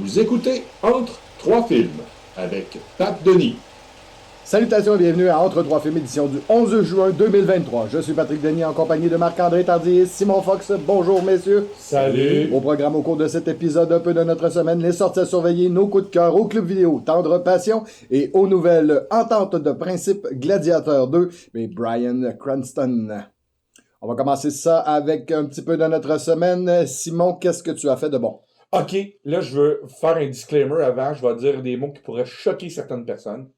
Vous écoutez Entre trois films avec Pat Denis. Salutations et bienvenue à Entre trois films, édition du 11 juin 2023. Je suis Patrick Denis en compagnie de Marc-André Tardy et Simon Fox. Bonjour messieurs. Salut. Au programme au cours de cet épisode, un peu de notre semaine, les sorties à surveiller, nos coups de cœur au club vidéo, Tendre Passion et aux nouvelles Entente de principe Gladiateur 2, mais Bryan Cranston. On va commencer ça avec un petit peu de notre semaine. Simon, qu'est-ce que tu as fait de bon? OK, là, je veux faire un disclaimer avant. Je vais dire des mots qui pourraient choquer certaines personnes.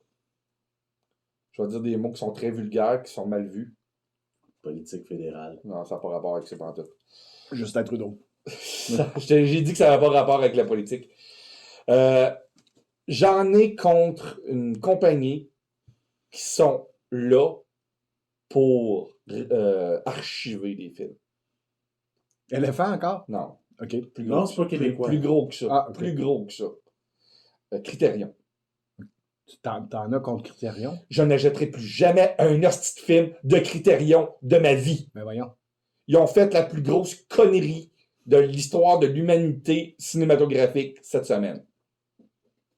Je vais dire des mots qui sont très vulgaires, qui sont mal vus. Politique fédérale. Non, ça n'a pas rapport avec ça pantoute. Justin Trudeau. J'ai dit que ça n'avait pas rapport avec la politique. J'en ai contre une compagnie qui sont là pour archiver des films. Éléphant encore? Non. OK. Plus Non, gros c'est pas québécois. Plus gros que ça. Ah, ok. Plus gros que ça. Criterion. T'en as contre Criterion? Je n'achèterai plus jamais un hostie de film de Criterion de ma vie. Ben voyons. Ils ont fait la plus grosse connerie de l'histoire de l'humanité cinématographique cette semaine.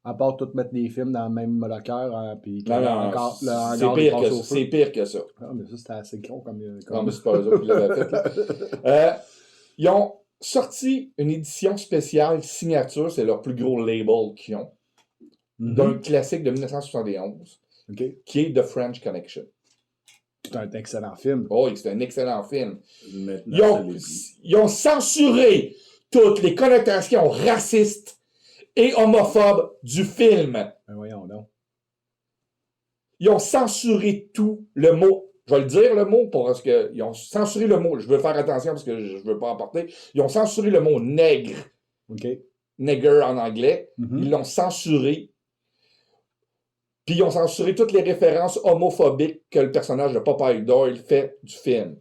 À part tout mettre des films dans le même locker, puis Non, encore le c'est hangar pire passe que au ça. feu. C'est pire que ça. Ah, mais ça, c'était assez con comme... Non, mais c'est pas eux autres qui l'avaient fait. Là. Ils ont sorti une édition spéciale signature, c'est leur plus gros label qu'ils ont, d'un classique de 1971, OK. qui est The French Connection. C'est un excellent film. Oh, c'est un excellent film. Maintenant, Ils ont censuré toutes les connotations racistes et homophobes du film. Ben voyons donc. Ils ont censuré tout le mot. Je vais le dire le mot parce que ils ont censuré le mot. Je veux faire attention parce que je veux pas emporter. Ils ont censuré le mot nègre. OK. Nigger en anglais. Mhm. Ils l'ont censuré. Puis ils ont censuré toutes les références homophobiques que le personnage de Popeye Doyle fait du film.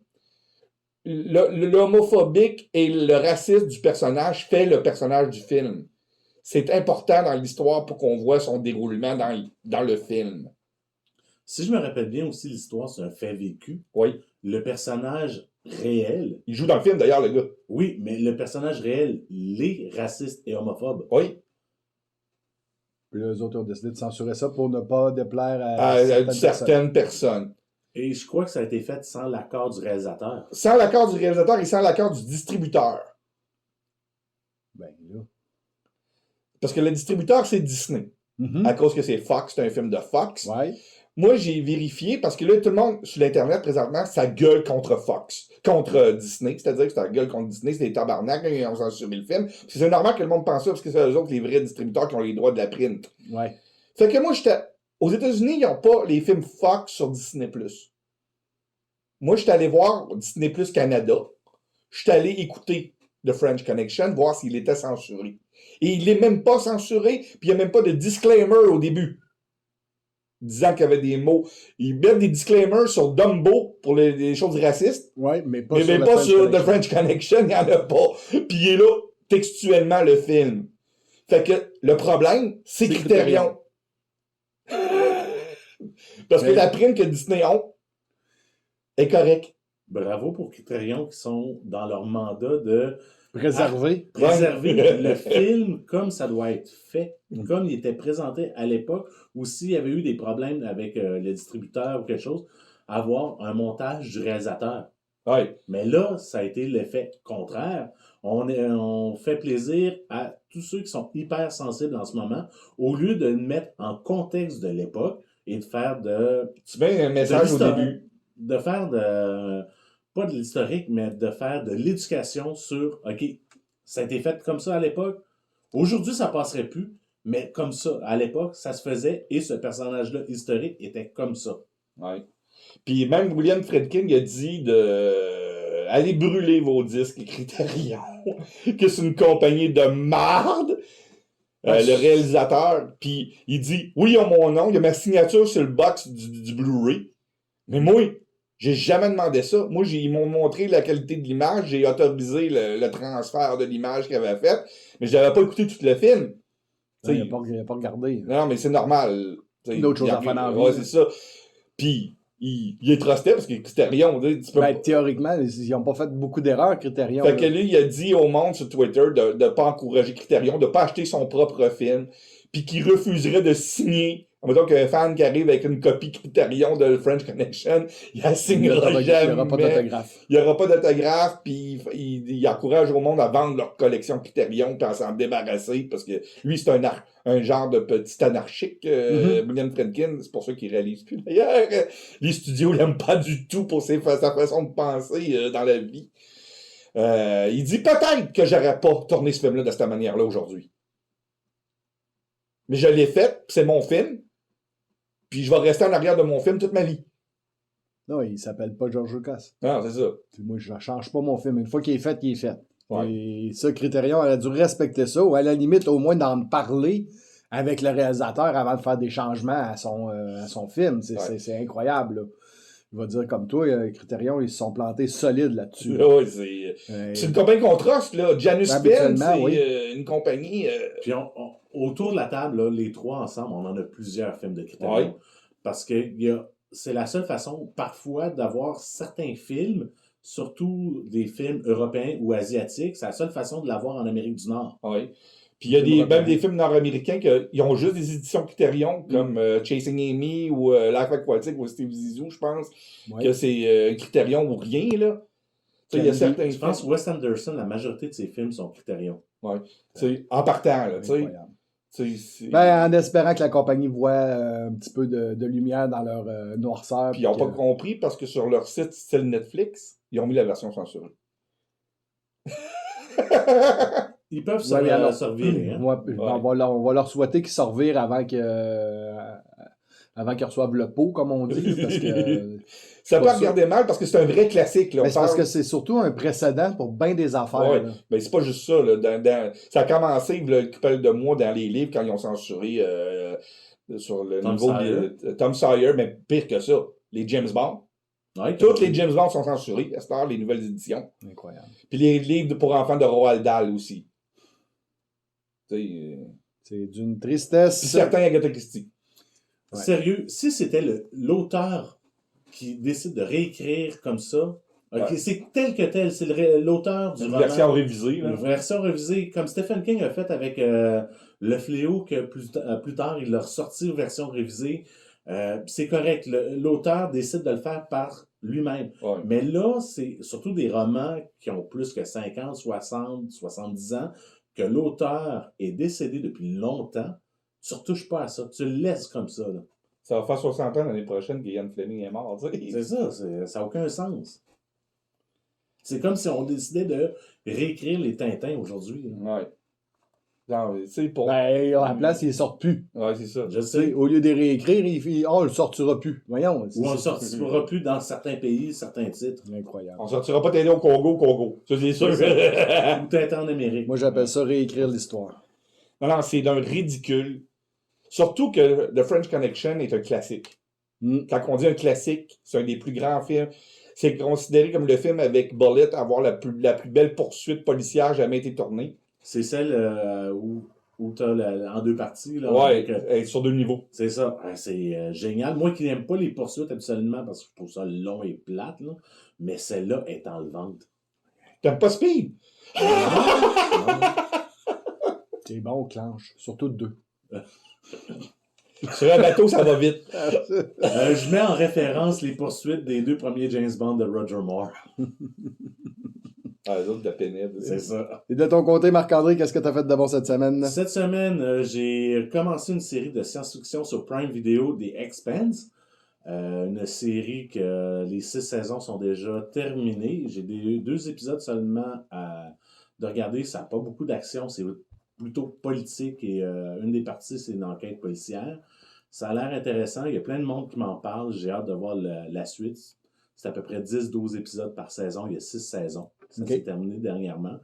L'homophobique et le racisme du personnage fait le personnage du film. C'est important dans l'histoire pour qu'on voit son déroulement dans le film. Si je me rappelle bien aussi, l'histoire, c'est un fait vécu. Oui. Le personnage réel, Il joue dans le film d'ailleurs, le gars. oui, mais le personnage réel, les racistes et homophobes. Oui. Puis là, eux autres ont décidé de censurer ça pour ne pas déplaire à Certaines personnes. Et je crois que ça a été fait sans l'accord du réalisateur. Sans l'accord du réalisateur et sans l'accord du distributeur. Ben là. Parce que le distributeur, c'est Disney. Mhm. À cause que c'est Fox, c'est un film de Fox. Ouais. Moi, j'ai vérifié parce que là, tout le monde sur l'Internet, présentement, ça gueule contre Fox. Contre Disney. C'est-à-dire que ça gueule contre Disney. C'est des tabarnak. Ils ont censuré le film. Puis c'est normal que le monde pense ça parce que c'est eux autres, les vrais distributeurs, qui ont les droits de la print. Ouais. Fait que moi, aux États-Unis, ils n'ont pas les films Fox sur Disney+. Moi, j'étais allé voir Disney+ Canada. J'étais allé écouter The French Connection, voir s'il était censuré. Et il n'est même pas censuré, puis il n'y a même pas de disclaimer au début. Disant qu'il y avait des mots. Ils mettent des disclaimers sur Dumbo pour les choses racistes, Ouais, mais pas mais sur, pas sur The French Connection, il n'y en a pas. Puis il est là, textuellement, le film. Fait que le problème, c'est Criterion. Parce que la prime que Disney ont est correcte. Bravo pour Criterion qui sont dans leur mandat de Préservé. préserver le film comme ça doit être fait, comme il était présenté à l'époque, ou s'il y avait eu des problèmes avec le distributeur ou quelque chose, avoir un montage du réalisateur. Ouais. Mais là, ça a été l'effet contraire. On fait plaisir à tous ceux qui sont hyper sensibles en ce moment, au lieu de le mettre en contexte de l'époque et de faire Tu mets un message au début. de faire pas de l'historique, mais de faire de l'éducation sur, OK, ça a été fait comme ça à l'époque. Aujourd'hui, ça passerait plus, mais comme ça, à l'époque, ça se faisait et ce personnage-là historique était comme ça. Ouais. Puis même William Friedkin a dit allez brûler vos disques Criterion, que c'est une compagnie de marde. Le réalisateur, puis il dit oui, il y a mon nom, il y a ma signature sur le box du Blu-ray. Mais moi, j'ai jamais demandé ça. Moi, ils m'ont montré la qualité de l'image, j'ai autorisé le transfert de l'image qu'il avait fait, mais je n'avais pas écouté tout le film. Il n'a pas regardé. Non, mais c'est normal. Une autre chose à faire dans la vie. Ouais, c'est ça. Puis, il est trusté parce que Criterion, tu peux Ben, théoriquement, ils n'ont pas fait beaucoup d'erreurs, Criterion. Fait que lui, il a dit au monde sur Twitter de ne pas encourager Criterion, de ne pas acheter son propre film, puis qu'il refuserait de signer. Mettons qu'un fan qui arrive avec une copie Criterion de French Connection, il la signera jamais. Il n'y aura pas d'autographe. Il n'y aura pas d'autographe, puis il encourage au monde à vendre leur collection Criterion, puis à s'en débarrasser, parce que lui, c'est un genre de petit anarchique, William Friedkin, c'est pour ça qu'il réalise plus. D'ailleurs, les studios l'aiment pas du tout pour sa façon de penser dans la vie. Il dit peut-être que j'aurais pas tourné ce film-là de cette manière-là aujourd'hui. Mais je l'ai fait, c'est mon film, puis je vais rester en arrière de mon film toute ma vie. Non, il s'appelle pas George Lucas. Non, c'est ça. Puis moi, je ne change pas mon film. Une fois qu'il est fait, il est fait. Ouais. Et ça, Criterion, elle a dû respecter ça, ou à la limite, au moins d'en parler avec le réalisateur avant de faire des changements à son film. C'est incroyable, là. Il va dire comme toi, Criterion, ils se sont plantés solides là-dessus. Oui, c'est une compagnie qu'on truste, là. Janus Film, c'est oui. Une compagnie... Puis autour de la table, là, les trois ensemble, on en a plusieurs films de Criterion. Ouais. Parce que c'est la seule façon, parfois, d'avoir certains films, surtout des films européens ou asiatiques, c'est la seule façon de l'avoir en Amérique du Nord. Oui. Puis il y a même des films nord-américains qui ont juste des éditions Criterion, comme Chasing Amy ou Life Aquatic ou Steve Zissou, je pense, que c'est Criterion ou rien, là. Il y a certains Je pense que Wes Anderson, la majorité de ses films sont Criterion. Oui. En partant, là, tu sais. Ben, en espérant que la compagnie voit un petit peu de lumière dans leur noirceur. Puis ils n'ont pas compris parce que sur leur site style Netflix, ils ont mis la version censurée. Ils peuvent se revirer. Hein? On va leur souhaiter qu'ils se revirent avant qu'ils reçoivent le pot, comme on dit. Parce que, ça peut regarder mal parce que c'est un vrai classique. Là. C'est parce que c'est surtout un précédent pour bien des affaires. Ouais. Mais c'est pas juste ça. Là. Ça a commencé il y a une couple de mois dans les livres quand ils ont censuré sur le Tom niveau de Tom Sawyer, mais pire que ça, les James Bond. Ouais, toutes les James Bond sont censurés, à cette heure, les nouvelles éditions. Incroyable. Puis les livres pour enfants de Roald Dahl aussi. C'est d'une tristesse. Puis certains Agatha Christie. Ouais. Sérieux, si c'était l'auteur qui décide de réécrire comme ça, c'est tel que tel, c'est l'auteur du roman. Une version révisée. Une version révisée, comme Stephen King a fait avec Le Fléau, que plus tard, il l'a ressorti en version révisée. C'est correct, l'auteur décide de le faire par lui-même. Ouais. Mais là, c'est surtout des romans qui ont plus que 50, 60, 70 ans, que l'auteur est décédé depuis longtemps. Tu ne retouches pas à ça. Tu le laisses comme ça. Là. Ça va faire 60 ans l'année prochaine qu'Ian Fleming est mort. C'est ça. Ça n'a aucun sens. C'est comme si on décidait de réécrire les Tintins aujourd'hui. Ouais. Non, pour... Ben, à la place, ils ne sortent plus. Ouais, c'est ça. Je sais. Au lieu de les réécrire, on ne le sortira plus. Voyons. Ou on ne le sortira plus dans certains pays, certains titres. Incroyable. On sortira pas Tintin au Congo. Ça, c'est sûr. Ou Tintin en Amérique. Moi, j'appelle ça réécrire l'histoire. Non, c'est d'un ridicule. Surtout que The French Connection est un classique. Quand on dit un classique, c'est un des plus grands films. C'est considéré comme le film avec Bullitt à avoir la plus belle poursuite policière jamais été tournée. C'est celle où tu as en deux parties. Là, ouais, sur 2 niveaux. C'est ça. C'est génial. Moi qui n'aime pas les poursuites absolument parce que je trouve ça long et plate, là, mais celle-là est enlevante. T'aimes pas Speed? C'est bon, clenche. Surtout 2. Sur un bateau, ça va vite. Je mets en référence les poursuites des 2 premiers James Bond de Roger Moore. Les autres de pénible. C'est ça. Et de ton côté, Marc-André, qu'est-ce que tu as fait de bon cette semaine? Cette semaine, j'ai commencé une série de science-fiction sur Prime Video, The Expanse. Une série que les 6 saisons sont déjà terminées. J'ai 2 épisodes seulement de regarder. Ça n'a pas beaucoup d'action. C'est plutôt politique et une des parties, c'est une enquête policière. Ça a l'air intéressant. Il y a plein de monde qui m'en parle. J'ai hâte de voir la suite. C'est à peu près 10-12 épisodes par saison. Il y a 6 saisons. Ça s'est terminé dernièrement.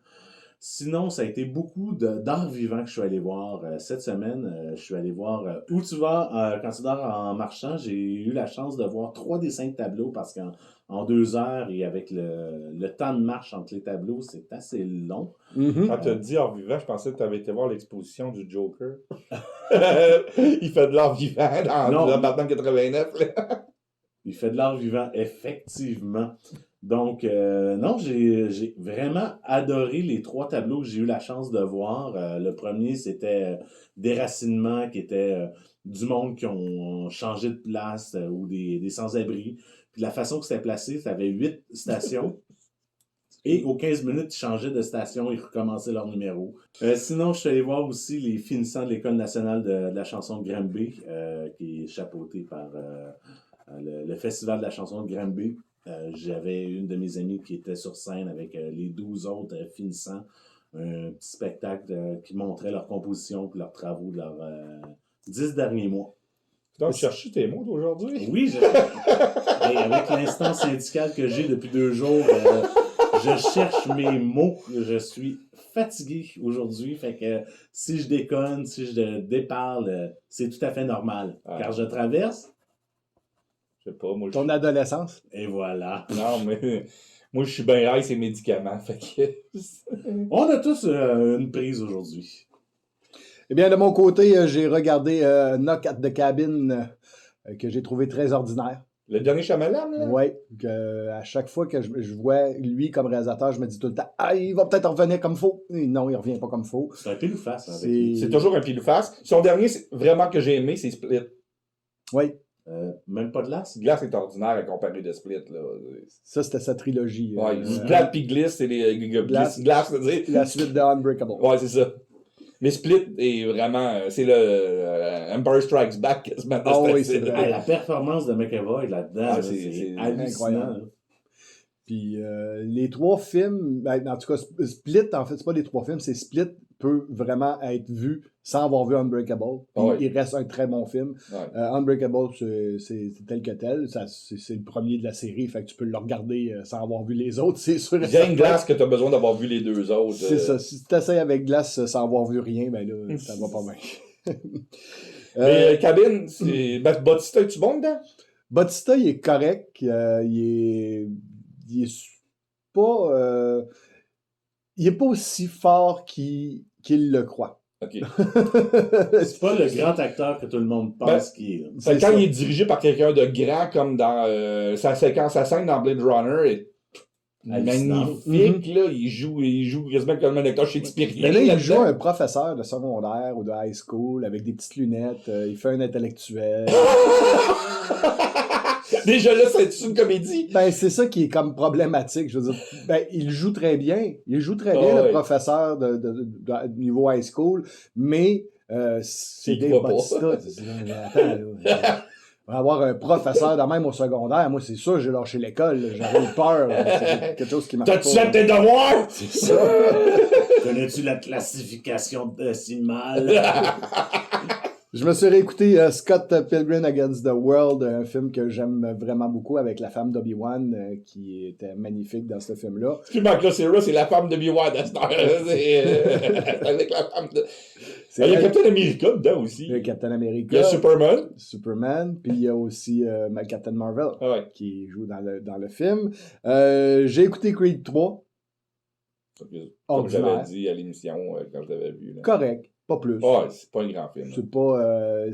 Sinon, ça a été beaucoup d'art vivant que je suis allé voir cette semaine. Je suis allé voir Où tu vas quand tu dors en marchant. J'ai eu la chance de voir 3 des 5 tableaux parce qu'en 2 heures et avec le temps de marche entre les tableaux, c'est assez long. Quand tu as dit art vivant, je pensais que tu avais été voir l'exposition du Joker. Il fait de l'art vivant dans le Batman 89. Il fait de l'art vivant, effectivement. Donc, non, j'ai vraiment adoré les 3 tableaux que j'ai eu la chance de voir. Le premier, c'était Déracinement, qui était du monde qui ont changé de place ou des sans-abri. Puis la façon que c'était placé, ça avait 8 stations. Et aux 15 minutes, ils changeaient de station, ils recommençaient leur numéro. Sinon, je suis allé voir aussi les finissants de l'École nationale de la chanson de Granby, qui est chapeauté par le Festival de la chanson de Granby. J'avais une de mes amies qui était sur scène avec les 12 autres finissants. Un petit spectacle qui montrait leur composition et leurs travaux de leurs 10 derniers mois. Donc, tu cherches tes mots d'aujourd'hui? Oui, et avec l'instant syndical que j'ai depuis 2 jours, je cherche mes mots. Je suis fatigué aujourd'hui. Fait que si je déconne, si je déparle, c'est tout à fait normal. Car je traverse. Je sais pas, moi. Ton adolescence? Et voilà. Non, mais moi, je suis bien high ces médicaments. Fait que. On a tous une prise aujourd'hui. Eh bien, de mon côté, j'ai regardé Knock at the Cabin, que j'ai trouvé très ordinaire. Le dernier Shyamalan, là? Oui, à chaque fois que je vois lui comme réalisateur, je me dis tout le temps, ah, il va peut-être revenir comme faux. Et non, il revient pas comme faux. C'est un pile ou face. C'est toujours un pile ou face. Son dernier, vraiment que j'ai aimé, c'est Split. Oui. Même pas de glace. Glace est ordinaire à comparer de Split, là. Ça, c'était sa trilogie. Ouais, Glace puis Gliss, c'est les Glace, c'est-à-dire. La suite de Unbreakable. Ouais, c'est ça. Mais Split est vraiment. C'est le Empire Strikes Back quasiment. Ah oui, c'est vrai. La performance de McAvoy là-dedans, Ah, c'est incroyable. hallucinant. Puis les 3 films, en tout cas, Split, en fait, c'est pas les 3 films, c'est Split peut vraiment être vu sans avoir vu Unbreakable. Puis Ouais. il reste un très bon film. Ouais. Unbreakable, c'est tel que tel. C'est le premier de la série, fait que tu peux le regarder sans avoir vu les autres, c'est sûr. Il y a une glace que tu as besoin d'avoir vu les 2 autres. C'est ça. Si tu essaies avec glace sans avoir vu rien, ben là, ça va pas bien. Mais Cabine, c'est. Bautista, es-tu bon dedans? Bautista, il est correct. Il est pas... il est pas aussi fort qu'il le croit. OK. C'est pas le grand acteur que tout le monde pense qu'il est. Là. C'est quand il est dirigé par quelqu'un de grand, comme dans sa scène dans Blade Runner est magnifique, là. Il joue quasiment comme un acteur shakespearien. Mais là, il là-dedans. joue un professeur de secondaire ou de high school avec des petites lunettes. Il fait un intellectuel. Déjà là, c'est une comédie. Ben, c'est ça qui est comme problématique. Je veux dire, ben, il joue très bien. Il joue très bien, ouais. le professeur de niveau high school, mais c'est Il des croit pas. Bautista. Attends, là. On va avoir un professeur de même au secondaire. Moi, c'est sûr, j'ai lâché l'école. J'avais eu peur. C'est quelque chose qui marche pas. T'as-tu fait tes devoirs? C'est ça. Connais-tu la classification décimale? Je me suis réécouté Scott Pilgrim Against the World, un film que j'aime vraiment beaucoup avec la femme d'Obi-Wan, qui était magnifique dans ce film-là. Ce qui manque là, c'est la femme de B-Wad à cette heure. Avec la femme de. Il y a Captain America dedans aussi. Il y a Captain America. Il y a Superman, puis il y a aussi Captain Marvel, qui joue dans le film. J'ai écouté Creed 3. Comme j'avais dit à l'émission quand je l'avais vu. Là. Correct, pas plus. Ouais, c'est pas un grand film. C'est pas.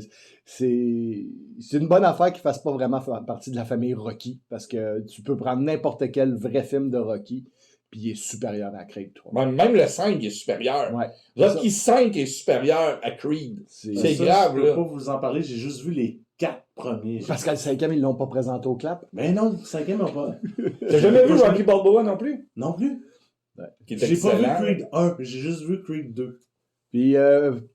C'est une bonne affaire qu'il fasse pas vraiment partie de la famille Rocky, parce que tu peux prendre n'importe quel vrai film de Rocky, puis il est supérieur à Creed 3. Même le 5 est supérieur. Ouais. Rocky 5 est supérieur à Creed. C'est grave, je peux là. pas vous en parler, j'ai juste vu les 4 premiers. Parce qu'à le 5e, ils l'ont pas présenté au clap. Mais non, le 5e, on pas. T'as jamais vu Rocky Balboa non plus? Non plus. Ouais. J'ai J'ai pas vu Creed 1, j'ai juste vu Creed 2. Puis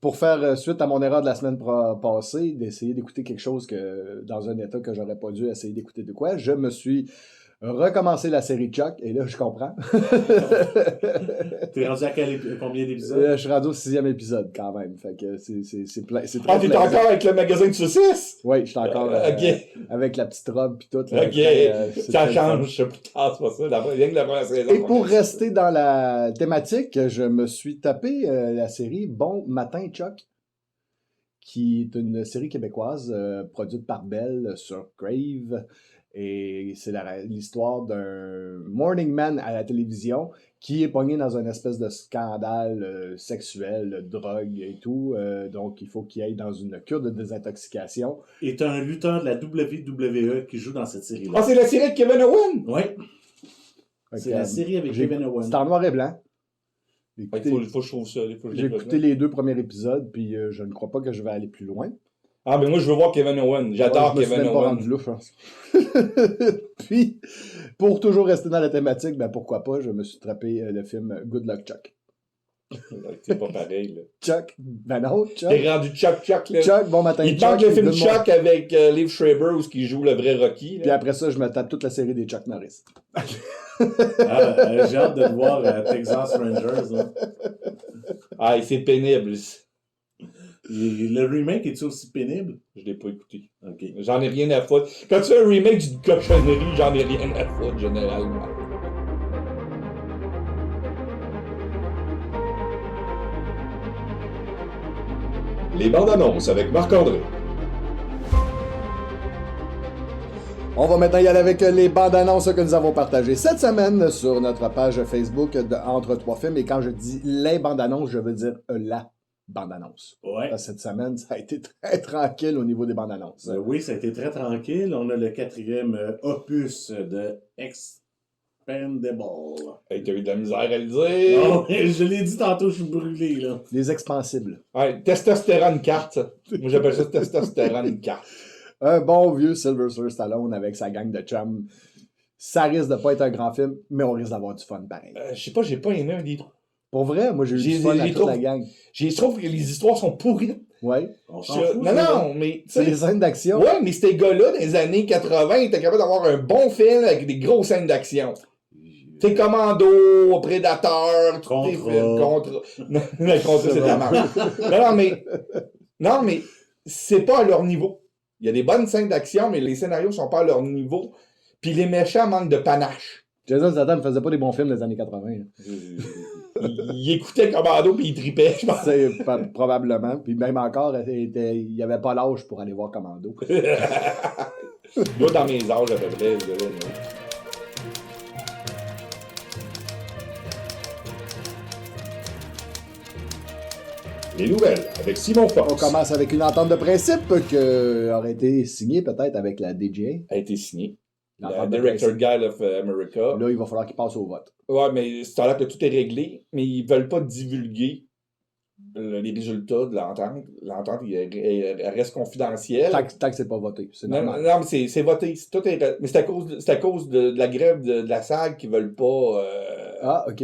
pour faire suite à mon erreur de la semaine passée, d'essayer d'écouter quelque chose que dans un état que j'aurais pas dû essayer d'écouter de quoi, je me suis recommencé la série Chuck, et là je comprends. T'es rendu à combien d'épisodes? Je suis rendu au 6e épisode quand même, fait que c'est très Ah, t'es plaisant. encore avec le magasin de saucisses? Oui, je suis encore Ok. avec la petite robe puis tout. Là, Ok, c'est ça très change, fun. je sais plus tard, c'est pas ça. Rien que la première saison. Et pour rester dans la thématique, je me suis tapé la série Bon Matin Chuck, qui est une série québécoise produite par Bell sur Crave. Et c'est l'histoire d'un morning man à la télévision qui est pogné dans une espèce de scandale sexuel, drogue et tout. Donc, il faut qu'il aille dans une cure de désintoxication. Est un lutteur de la WWE qui joue dans cette série-là. Ah, c'est la série de Kevin Owen? Oui, Fait c'est que, la série avec Kevin Owens. C'est en noir et blanc. Il Écoutez, faut que je trouve ça. j'ai écouté les 2 premiers épisodes, puis je ne crois pas que je vais aller plus loin. Ah, mais moi, je veux voir Kevin Owen. J'adore Ouais, je me suis Kevin même pas Owen. rendu là, je pense. Puis, pour toujours rester dans la thématique, ben pourquoi pas, je me suis trappé le film Good Luck Chuck. C'est pas pareil, là. Chuck? Ben non, Chuck. T'es rendu Chuck, là. Chuck, bon matin, Il te Chuck. manque le film good morning. Chuck avec Liv Schreiber où il joue le vrai Rocky. Puis Là. après ça, je me tape toute la série des Chuck Norris. J'ai hâte de le voir à Texas Rangers. Hein. Ah, et c'est pénible. Et le remake est-il aussi pénible? Je l'ai pas écouté. Ok. J'en ai rien à foutre. Quand tu fais un remake d'une cochonnerie, j'en ai rien à foutre, généralement. Les bandes annonces avec Marc-André. On va maintenant y aller avec les bandes annonces que nous avons partagées cette semaine sur notre page Facebook de Entre Trois Films. Et quand je dis les bandes annonces, je veux dire la bande annonce. Ouais. Parce que cette semaine, ça a été très tranquille au niveau des bandes annonces. Oui, ça a été très tranquille. On a le 4e opus de Expendable. Hey, t'as eu de la misère à le dire. Non, je l'ai dit tantôt, je suis brûlé, là. Les expansibles. Ouais, testostérone carte. Moi, j'appelle ça testostérone carte. Un bon vieux Sylvester Stallone avec sa gang de chums. Ça risque de pas être un grand film, mais on risque d'avoir du fun pareil. Je sais pas, j'ai pas aimé un des trois. Pour vrai, moi j'ai eu J'ai- du fun à j'ai toute la trouvé- gang. Je trouve que les histoires sont pourries. Ouais. On s'en fout, Non, ça. non, mais tu C'est sais, les scènes d'action. ouais, mais ces gars-là, dans les années 80, ils étaient capables d'avoir un bon film avec des grosses scènes d'action. C'est Commando, Prédateur, tous Contra. les films, Contra. Non, le Contra, c'est de la merde. Non, mais c'est pas à leur niveau. Il y a des bonnes scènes d'action, mais les scénarios sont pas à leur niveau. Puis les méchants manquent de panache. Jason Statham faisait pas des bons films des années 80. Il écoutait Commando puis il tripait, je pense. C'est probablement. Puis même encore, il n'y avait pas l'âge pour aller voir Commando. Moi, dans mes âges, à peu près, ce gars-là, non. Les nouvelles avec Simon Fox. On commence avec une entente de principe qui aurait été signée peut-être avec la DGA. A été signé. La L'entente de Director principe. Guide of America. Là, il va falloir qu'il passe au vote. Ouais, mais c'est là que tout est réglé, mais ils veulent pas divulguer les résultats de l'entente. L'entente, elle reste confidentielle. Tant que c'est pas voté. C'est Non, normal. non, mais c'est voté. Tout est, mais c'est à cause de la grève de la SAG qu'ils veulent pas. Ah, OK.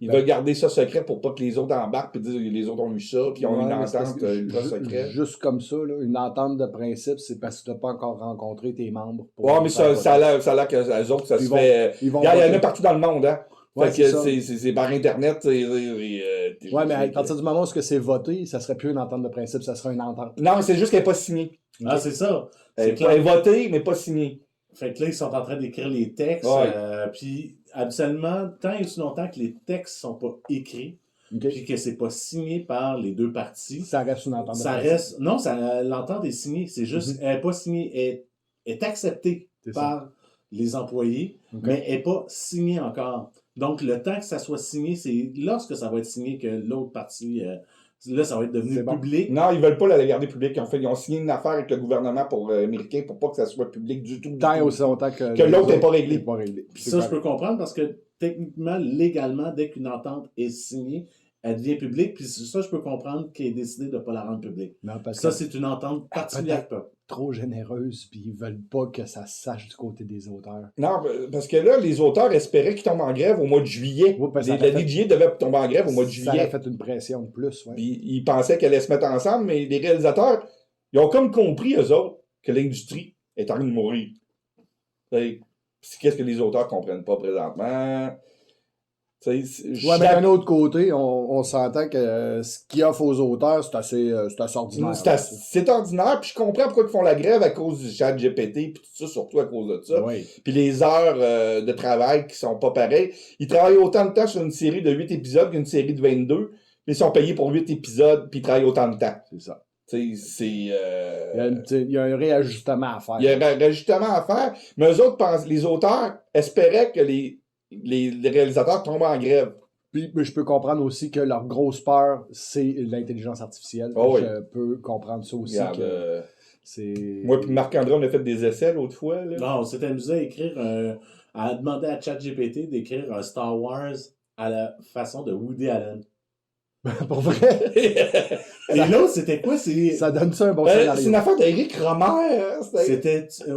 Ils veulent garder ça secret pour pas que les autres embarquent et disent les autres ont eu ça, puis ils ont Ouais, une mais c'est parce entente que ultra secrète. juste comme ça, là, une entente de principe, c'est parce que tu n'as pas encore rencontré tes membres. pour Ouais, mais faire ça a voter. l'air que les autres, ça Ils se vont- fait. Ils vont Il y en voter. a partout dans le monde, hein. Ouais, Fait que c'est ça. c'est par Internet. Ouais, mais à partir du moment où c'est voté, ça serait plus une entente de principe, ça serait une entente. Non, mais c'est juste qu'elle n'est pas signée. Ah, c'est ça. Elle C'est est clair. votée, mais pas signée. Fait que là, ils sont en train d'écrire les textes. Ouais. Puis, habituellement, tant et aussi longtemps que les textes sont pas écrits, OK? puis que c'est pas signé par les deux parties, Ça reste une entente de ça principe. reste. Non, l'entente est signée. C'est juste, elle n'est pas signée, elle est acceptée C'est ça. par les employés, OK. mais elle n'est pas signée encore. Donc, le temps que ça soit signé, c'est lorsque ça va être signé que l'autre partie, là, ça va être devenu C'est bon. public. Non, ils veulent pas la garder publique. Ils ont signé une affaire avec le gouvernement américain pour pas que ça soit public du tout. Tant et aussi longtemps que Que l'autre les est pas autres réglé. est pas réglé. Puis C'est ça, je correct. peux comprendre parce que techniquement, légalement, dès qu'une entente est signée, elle devient publique. Puis ça, je peux comprendre qu'il ait décidé de ne pas la rendre publique. Non, parce Ça, que c'est une entente particulière. trop généreuse, puis ils veulent pas que ça se sache du côté des auteurs. Non, parce que là, les auteurs espéraient qu'ils tombent en grève au mois de juillet. Oui, parce que La ça aurait fait- DGA devait tomber en grève au mois de Ça aurait juillet. fait une pression de plus, ouais. Puis ils pensaient qu'elle allait se mettre ensemble, mais les réalisateurs, ils ont comme compris, eux autres, que l'industrie est en train de mourir. Qu'est-ce que les auteurs comprennent pas présentement? Ouais, mais d'un autre côté, on s'entend que ce qu'ils offrent aux auteurs, c'est assez ordinaire. C'est ordinaire, puis je comprends pourquoi ils font la grève à cause du chat GPT, puis tout ça, surtout à cause de ça. Oui. Puis les heures de travail qui sont pas pareilles. Ils travaillent autant de temps sur une série de 8 épisodes qu'une série de 22, mais ils sont payés pour 8 épisodes, puis ils travaillent autant de temps. C'est ça. Tu sais, c'est... Il y a un réajustement à faire. Il y a un réajustement à faire, mais eux autres, les auteurs espéraient que les réalisateurs tombent en grève. Puis je peux comprendre aussi que leur grosse peur, c'est l'intelligence artificielle. Oh oui. Je peux comprendre ça aussi. Regarde, Que c'est... moi et Marc-André, on a fait des essais l'autre fois. Là. Non, on s'est amusé à écrire à demander à ChatGPT d'écrire un Star Wars à la façon de Woody Allen. Pour vrai, Et l'autre, c'était quoi? ça donne ça un bon c'est scénario. une affaire d'Éric Romer.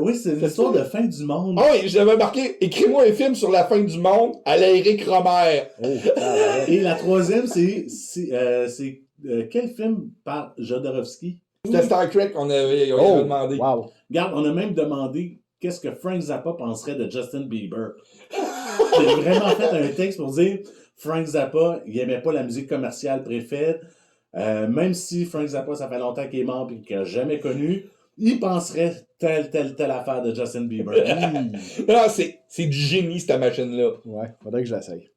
Oui, c'est l'histoire de fin du monde. Ah oui, j'avais marqué « Écris-moi un film sur la fin du monde à la Éric Romer. Oh, tabarouette. Et la troisième, c'est quel film par Jodorowsky? » C'était Star Trek qu'on avait demandé. Wow. Regarde, on a même demandé qu'est-ce que Frank Zappa penserait de Justin Bieber. J'ai vraiment fait un texte pour dire Frank Zappa, il aimait pas la musique commerciale préfaite. Même si Frank Zappa, ça fait longtemps qu'il est mort et qu'il n'a jamais connu, il penserait telle affaire de Justin Bieber. Non, c'est du génie, cette machine-là. Ouais, faudrait que je l'essaye.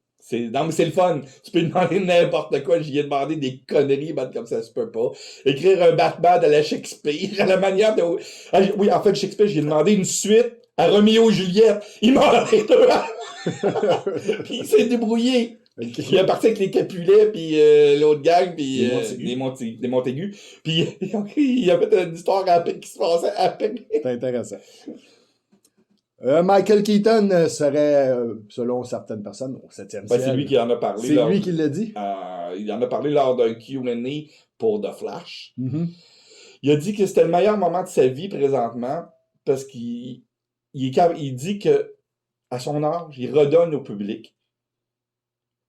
Non, mais c'est le fun. Tu peux demander n'importe quoi. J'y ai demandé des conneries, comme ça se peut pas. Écrire un Batman à la Shakespeare, à la manière de... Ah, oui, en fait, Shakespeare, j'ai demandé une suite à Roméo et Juliette. Il m'a donné 2 ans. Puis il s'est débrouillé. Okay. Il est parti avec les Capulets, puis l'autre gang, puis les Montaigu. Puis il a fait une histoire rapide qui se passait après. C'est intéressant. Michael Keaton serait, selon certaines personnes, au 7e ciel. C'est lui qui en a parlé. C'est lui qui l'a dit. Il en a parlé lors d'un Q&A pour The Flash. Mm-hmm. Il a dit que c'était le meilleur moment de sa vie présentement parce qu'il dit que à son âge, il redonne au public.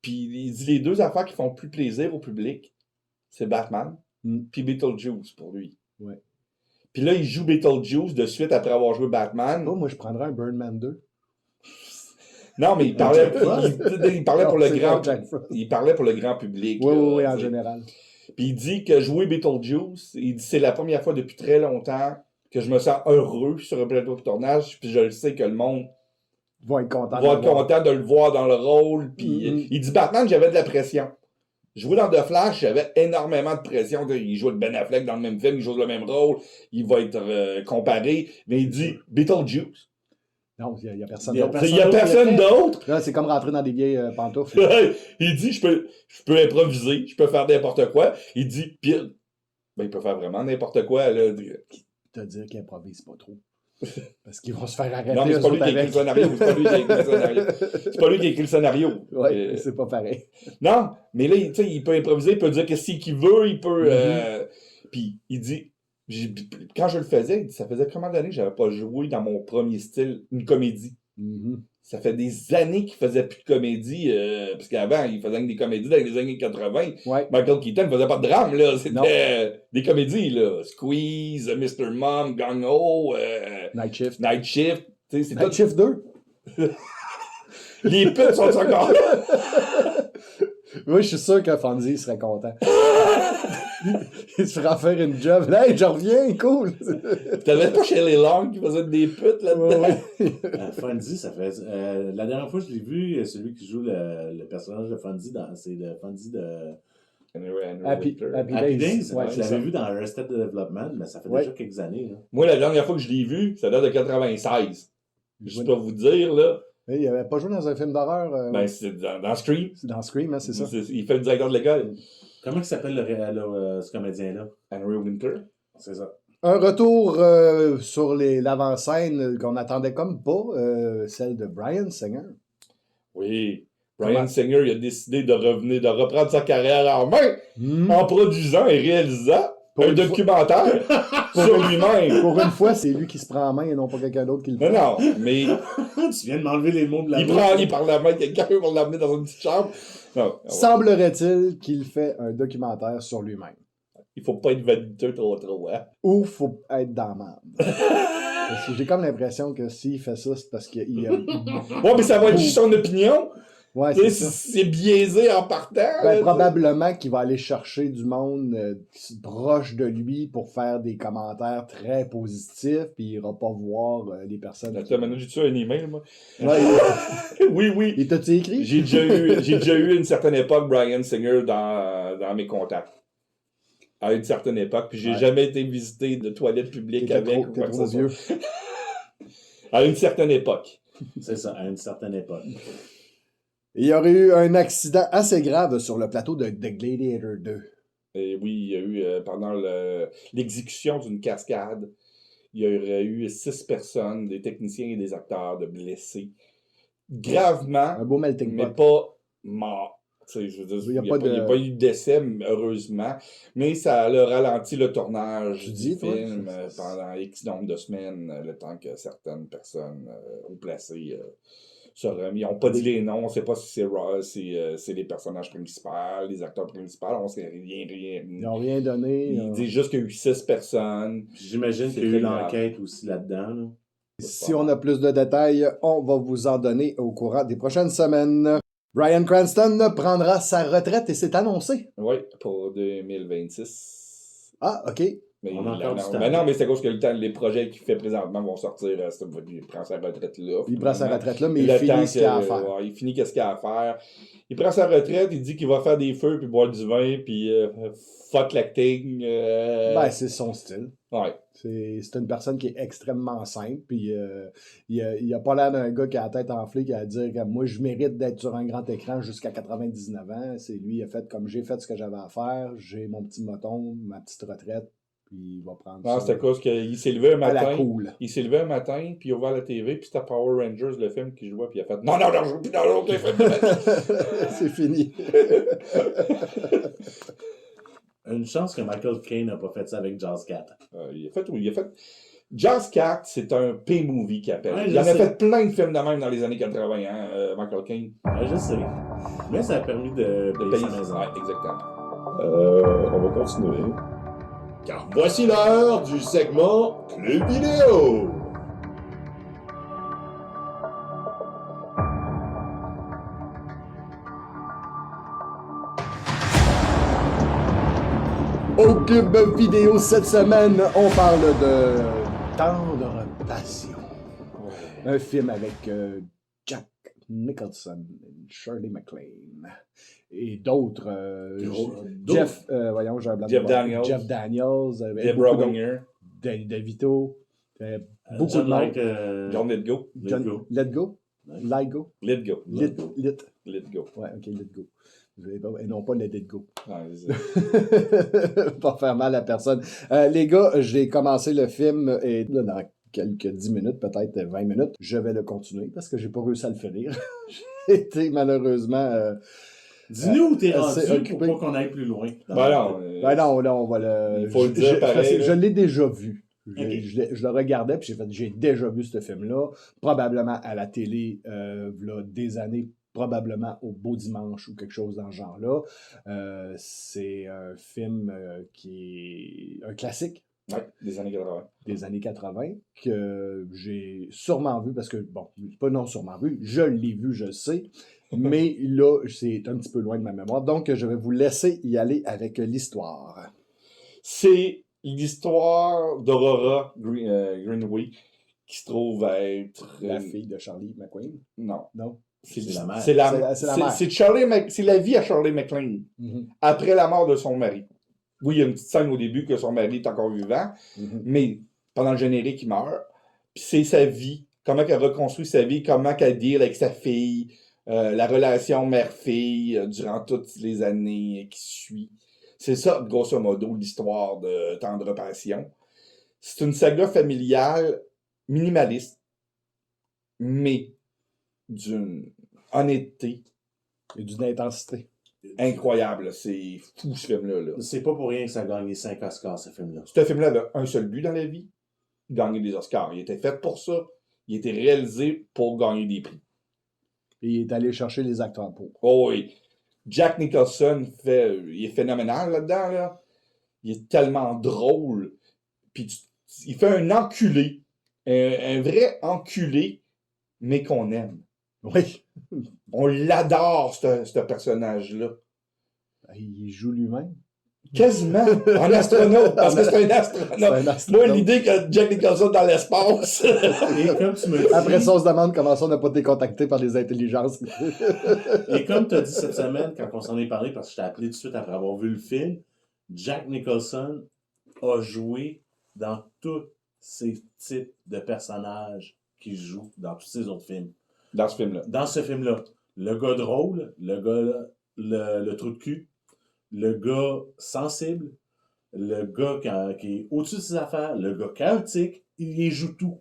Puis il dit les 2 affaires qui font plus plaisir au public, c'est Batman puis Beetlejuice pour lui. Ouais. Puis là, il joue Beetlejuice de suite après avoir joué Batman. Oh, moi, je prendrais un Birdman 2. Non, mais il parlait pour le grand... Jack Frost. Il parlait pour le grand public. Oui, là, en général. Puis il dit que jouer Beetlejuice, il dit c'est la première fois depuis très longtemps que je me sens heureux sur un plateau de tournage, puis je le sais que le monde va être content de le voir dans le rôle. Puis il dit Batman, j'avais de la pression. Jouer dans The Flash, j'avais énormément de pression. Il joue avec Ben Affleck dans le même film, il joue le même rôle, il va être comparé. Mais il dit Beetlejuice. Non, il n'y a personne d'autre. d'autre. Il n'y a personne d'autre. Là, c'est comme rentrer dans des vieilles pantoufles. Il dit, je peux improviser, je peux faire n'importe quoi. Il dit, pire, il peut faire vraiment n'importe quoi. Là. Te dire qu'il improvise pas trop. Parce qu'ils vont se faire arrêter. Non, mais c'est pas lui qui a écrit le scénario. C'est pas lui qui a écrit le scénario. Oui, c'est pas pareil. Non, mais là, il peut improviser, il peut dire qu'est-ce qu'il veut, il peut... Puis il dit... Quand je le faisais, il dit, ça faisait combien d'années que j'avais pas joué dans mon premier style une comédie. Ça fait des années qu'il faisait plus de comédie, parce qu'avant, il faisait des comédies dans les années 80. Ouais. Michael Keaton ne faisait pas de drame, là. C'était des comédies, là. Squeeze, Mr. Mom, Gang Ho, Night Shift. Night Shift. Night Shift 2. Les putes sont encore là. Oui, je suis sûr que Fonzie serait content. Il se fera faire une job. Là, hey, je reviens, cool. T'avais pas Shelley Long qui faisait des putes là-dedans? Fonzie, ça fait... la dernière fois que je l'ai vu, celui qui joue le personnage de Fonzie, c'est le Fonzie de... Happy Days. Ouais, je l'avais vu dans Arrested Development, mais ça fait déjà quelques années. Là. Moi, la dernière fois que je l'ai vu, ça date de 96. Je peux pas vous dire, là. Mais il avait pas joué dans un film d'horreur. Ben, c'est dans Scream. C'est dans Scream, hein, c'est ça. Il fait le directeur de l'école. Comment il s'appelle ce comédien-là? Henry Winter. C'est ça. Un retour sur l'avant-scène qu'on attendait comme pas, celle de Bryan Singer. Oui. Bryan Singer, il a décidé de reprendre sa carrière en main en produisant et réalisant un documentaire sur lui-même. Pour une fois, c'est lui qui se prend en main et non pas quelqu'un d'autre qui le fait. Non, mais... Tu viens de m'enlever les mots de la bouche. Il prend la main de quelqu'un pour l'amener dans une petite chambre. Non, Semblerait-il qu'il fait un documentaire sur lui-même. Il faut pas être vaniteux trop, hein? Ou faut être dans la merde. Parce que j'ai comme l'impression que s'il fait ça, c'est parce qu'il aime... Ouais, mais ça va être juste son opinion. Ouais, c'est biaisé en partant. Ben, probablement qu'il va aller chercher du monde proche de lui pour faire des commentaires très positifs, puis il ira pas voir les personnes. Attends, maintenant, j'ai-tu un email, moi? Ouais, oui. Et t'as-tu écrit? J'ai déjà eu une certaine époque Bryan Singer dans mes contacts. à une certaine époque, puis j'ai Ouais. jamais été visité de toilette publique T'étais avec trop, ou t'es quoi que trop ce vieux. soit. À une certaine époque. C'est ça, à une certaine époque. Il y aurait eu un accident assez grave sur le plateau de Gladiator 2. Et oui, il y a eu, pendant l'exécution d'une cascade, il y aurait eu 6 personnes, des techniciens et des acteurs, de blessés. Gravement, Un beau melting mais pot. pas morts. Tu sais, je veux dire, Il y a pas il n'y a de- pas eu de décès, heureusement, mais ça a ralenti le tournage Tu du dis, toi? film pendant X nombre de semaines, le temps que certaines personnes haut placées se remettent. Ils n'ont pas dit les noms, on ne sait pas si c'est les personnages principaux, les acteurs principaux, on ne sait rien. Ils n'ont rien donné. Ils disent juste qu'il y a eu 6 personnes. Puis j'imagine C'est qu'il y a eu très grave. l'enquête aussi là-dedans. Là. Si on a plus de détails, on va vous en donner au courant des prochaines semaines. Bryan Cranston prendra sa retraite et c'est annoncé. Oui, pour 2026. Ah, OK. Mais, On a encore du temps. mais non, mais c'est à cause que les projets qu'il fait présentement vont sortir. Il prend sa retraite là. Il prend sa finalement. retraite là, mais Le il temps finit ce qu'il a à que- faire. ouais, il finit qu'est-ce qu'il a à faire. Il prend sa retraite, il dit qu'il va faire des feux puis boire du vin puis fuck l'acting. Ben, c'est son style. Ouais. C'est une personne qui est extrêmement simple, puis il a pas l'air d'un gars qui a la tête enflée, qui a à dire que moi, je mérite d'être sur un grand écran jusqu'à 99 ans. C'est lui, il a fait comme j'ai fait ce que j'avais à faire, j'ai mon petit moton, ma petite retraite, puis il va prendre Non, ça c'est à cause qu'il s'est levé un à la matin. cool. Il s'est levé un matin, puis il a ouvert la TV, puis c'était Power Rangers, le film qu'il jouait, puis il a fait non, je joue plus dans l'autre film. C'est fini. Une chance que Michael Caine n'a pas fait ça avec Jaws 4. Il a fait. Jaws 4, c'est un P-movie qu'il appelle. Ouais, il je en a sais. fait plein de films de même dans les années 80, hein, Michael Caine. Ouais, je sais. Mais ça a permis de payer sa maison. Ouais, exactement. On va continuer. Car voici l'heure du segment Club Vidéo. Au Club Vidéo cette semaine, on parle de Tendre Passion. Un film avec Jack Nicholson, Shirley MacLaine et d'autres. Jeff, voyons, j'ai un blanc de Jeff mémoire. Daniels. Jeff Daniels. Deborah beaucoup d'autres. Winger, Danny DeVito. Beaucoup John de monde. Like, John Let Go. John- Let Go. Ouais. Let Go. Let Go. Lit. Let Go. Ouais, ok, Let Go. Et non pas Let It Go. Ouais, c'est- Pas faire mal à personne. Les gars, j'ai commencé le film et là, dans quelques 10 minutes, peut-être 20 minutes, je vais le continuer parce que j'ai pas réussi à le finir. J'ai été malheureusement... Dis-nous où t'es c'est rendu pour occupé. pas qu'on aille plus loin. Ben non. Ben non, là, on va le... Il faut le dire pareil, Je là. l'ai déjà vu. Ok. Je le regardais, puis j'ai déjà vu ce film-là, probablement à la télé, là, des années, probablement au Beau Dimanche ou quelque chose dans ce genre-là. C'est un film qui est un classique Ouais, des années 80. des années 80 que j'ai sûrement vu, parce que, bon, pas non sûrement vu, je l'ai vu, je le sais, mais là, c'est un petit peu loin de ma mémoire, donc je vais vous laisser y aller avec l'histoire. C'est l'histoire d'Aurora Greenway qui se trouve être... La fille de Charlie McQueen? Non. Non? C'est la mère. C'est la mère. c'est la vie à Shirley MacLaine Mhm. après la mort de son mari. Oui, il y a une petite scène au début que son mari est encore vivant, Mhm. mais pendant le générique, il meurt. Puis c'est sa vie, comment qu'elle reconstruit sa vie, comment qu'elle deal avec sa fille, la relation mère-fille durant toutes les années qui suivent. C'est ça, grosso modo, l'histoire de Tendre Passion. C'est une saga familiale minimaliste, mais d'une honnêteté Et d'une intensité. incroyable. C'est fou, ce film-là. Là. C'est pas pour rien que ça a gagné 5 Oscars, ce film-là. Ce film-là avait un seul but dans la vie, gagner des Oscars. Il était fait pour ça. Il était réalisé pour gagner des prix. Et il est allé chercher les acteurs pour. Oh oui. Jack Nicholson, il est phénoménal là-dedans. Là. Il est tellement drôle. Puis il fait un enculé. Un vrai enculé, mais qu'on aime. Oui. On l'adore, ce personnage-là. Il joue lui-même. Quasiment. En astronaute, parce que c'est un astronaute. C'est un astronaute. Moi, l'idée que Jack Nicholson dans l'espace. Et comme tu me dis, Après ça, on se demande comment ça, on n'a pas été contacté par les intelligences. et comme tu as dit cette semaine, quand on s'en est parlé, parce que je t'ai appelé tout de suite après avoir vu le film, Jack Nicholson a joué dans tous ces types de personnages qu'il joue dans tous ses autres films. Dans ce film-là. Dans ce film-là, le gars drôle, le gars, le trou de cul, le gars sensible, le gars qui est au-dessus de ses affaires, le gars chaotique, il y joue tout.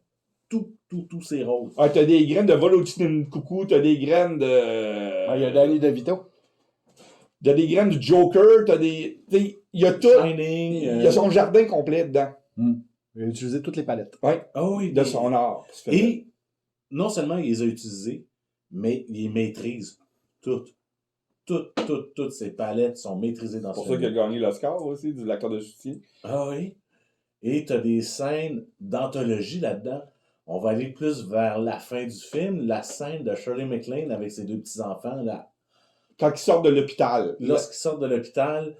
Tous ses rôles. Ah, t'as des graines de vol au-dessus d'une coucou, t'as des graines de... Ah, il y a Danny DeVito. T'as des graines du Joker, t'as des... Il y a tout. Shining. Il y a son jardin complet dedans. Il a utilisé toutes les palettes. Ouais. Ah oui, De son art. Et non seulement il les a utilisés, mais il les maîtrise toutes. Toutes ces palettes sont maîtrisées dans C'est pour ce ça qu'il a film. gagné l'Oscar aussi, de l'acteur de soutien. Ah oui. Et tu as des scènes d'anthologie là-dedans. On va aller plus vers la fin du film, la scène de Shirley MacLaine avec ses deux petits-enfants. Là. Quand il sort de l'hôpital. Lorsqu'ils sortent de l'hôpital,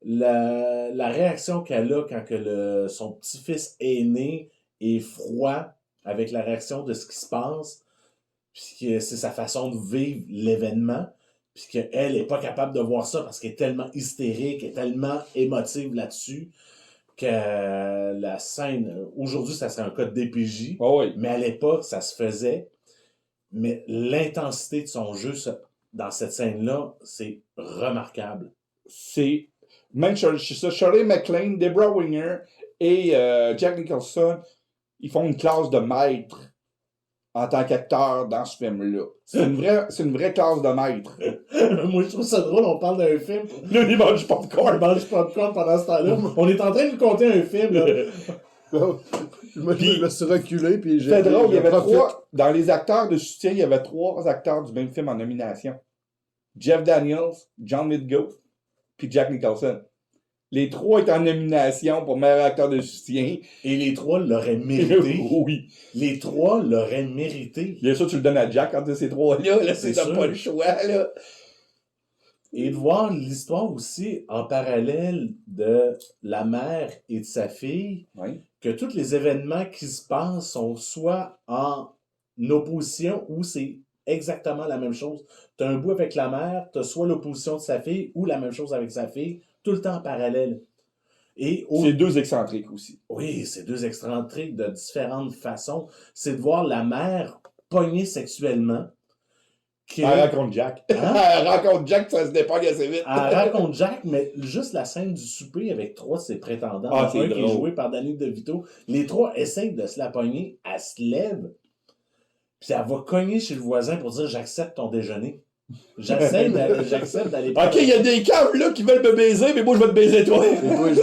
la réaction qu'elle a quand que son petit-fils aîné est froid avec la réaction de ce qui se passe, puis que c'est sa façon de vivre l'événement, puis qu'elle n'est pas capable de voir ça parce qu'elle est tellement hystérique, elle est tellement émotive là-dessus, que la scène, aujourd'hui, ça serait un code DPJ, Oh oui. mais à l'époque, ça se faisait. Mais l'intensité de son jeu dans cette scène-là, c'est remarquable. C'est... Même Shirley MacLaine, Deborah Winger et Jack Nicholson, ils font une classe de maître en tant qu'acteur dans ce film-là. C'est une vraie classe de maître. Moi, je trouve ça drôle, on parle d'un film. Là, il mange du On popcorn. mange du popcorn pendant ce temps-là. On est en train de lui compter un film, là. Je me suis reculé, puis j'ai... C'est drôle, il y avait profite. trois... Dans les acteurs de soutien, il y avait 3 acteurs du même film en nomination. Jeff Daniels, John Lithgow, puis Jack Nicholson. Les 3 étaient en nomination pour meilleur acteur de soutien. Et les 3 l'auraient mérité. Oui. Les 3 l'auraient mérité. Bien sûr, tu le donnes à Jack entre ces 3-là. Là, C'est t'as sûr. pas le choix, là. Et de voir l'histoire aussi en parallèle de la mère et de sa fille, Oui. que tous les événements qui se passent sont soit en opposition ou c'est exactement la même chose. Tu as un bout avec la mère, tu as soit l'opposition de sa fille ou la même chose avec sa fille, tout le temps en parallèle. Et C'est 2 excentriques aussi. oui, c'est 2 excentriques de différentes façons. C'est de voir la mère pognée sexuellement. Elle raconte Jack. Hein? Elle raconte Jack, ça se dépogne assez vite. Elle raconte Jack, mais juste la scène du souper avec 3 de ses prétendants, Ah, un c'est qui est drôle. joué par Danny DeVito, les 3 essayent de se la pogner, elle se lève, puis elle va cogner chez le voisin pour dire « J'accepte ton déjeuner ». J'accepte d'aller... Ok, il y a des câbles là qui veulent me baiser, mais moi je vais te baiser toi. C'est toi, je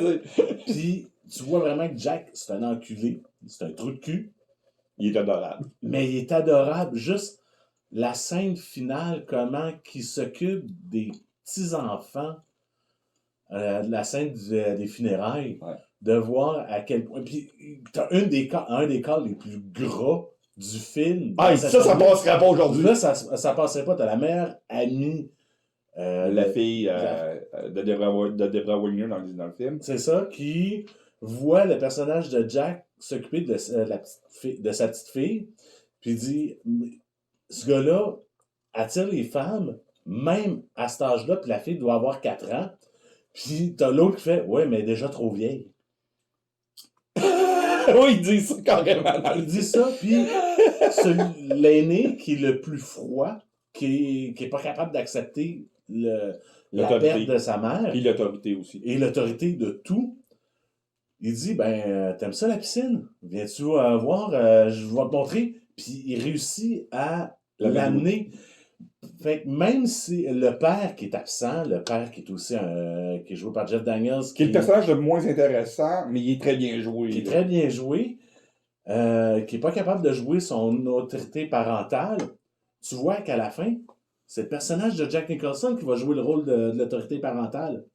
veux. Puis tu vois vraiment que Jack, c'est un enculé, c'est un trou de cul, Il est adorable. mais il est adorable. Juste la scène finale, comment qu'il s'occupe des petits-enfants, la scène des funérailles, Ouais. de voir à quel point... Puis t'as un des cas les plus gras du film. Ah, Dans ça cette scène-là. passerait pas aujourd'hui. Là, ça passerait pas. T'as la meilleure amie... La fille de Deborah Winger dans le film. C'est ça, qui voit le personnage de Jack s'occuper de sa petite fille, puis dit ce gars-là attire les femmes, même à cet âge-là, puis la fille doit avoir 4 ans. Puis t'as l'autre qui fait ouais, mais déjà trop vieille. Oui, il dit ça carrément. Il dit ça, puis l'aîné qui est le plus froid, qui est pas capable d'accepter la L'autorité. perte de sa mère. Puis l'autorité aussi. Et l'autorité de tout, il dit, t'aimes ça la piscine? Viens-tu voir? Je vais te montrer. Puis il réussit à l'amener. Fait que même si le père qui est absent, le père qui est aussi qui est joué par Jeff Daniels, Qui est le personnage le moins intéressant, mais il est très bien joué. qui est très bien joué, qui est pas capable de jouer son autorité parentale, tu vois qu'à la fin, c'est le personnage de Jack Nicholson qui va jouer le rôle de l'autorité parentale.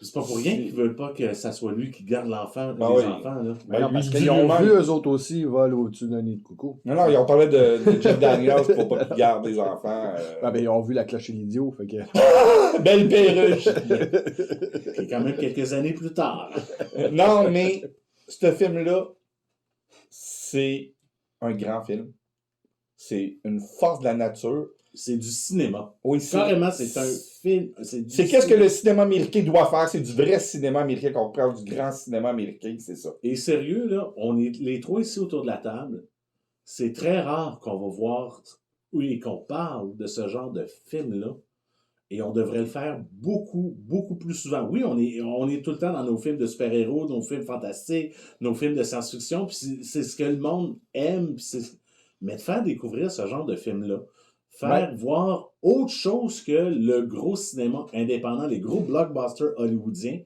C'est pas pour rien qu'ils veulent pas que ça soit lui qui garde l'enfant, Ben les oui. enfants. Là. Ben non, lui, parce il qu'ils dit ont lui-même- vu, eux autres aussi, ils volent au-dessus d'un nid de coucou. Non, ils ont parlé de Jeff Daniels pour pas qu'il garde des enfants. Ah ben, ils ont vu la cloche et l'idiot, fait que... Belle perruche. Qui est quand même quelques années plus tard. Non, mais ce film-là, c'est un grand film. C'est une force de la nature. C'est du cinéma. Oui, Carrément, c'est un film. C'est qu'est-ce que le cinéma américain doit faire? C'est du vrai cinéma américain, qu'on parle du grand cinéma américain, c'est ça. Et sérieux, là, on est les trois ici autour de la table. C'est très rare qu'on va voir, oui, qu'on parle de ce genre de film-là. Et on devrait le faire beaucoup, beaucoup plus souvent. Oui, on est tout le temps dans nos films de super-héros, nos films fantastiques, nos films de science-fiction, puis c'est ce que le monde aime. Mais de faire découvrir ce genre de film-là, faire voir autre chose que le gros cinéma indépendant, les gros blockbusters hollywoodiens,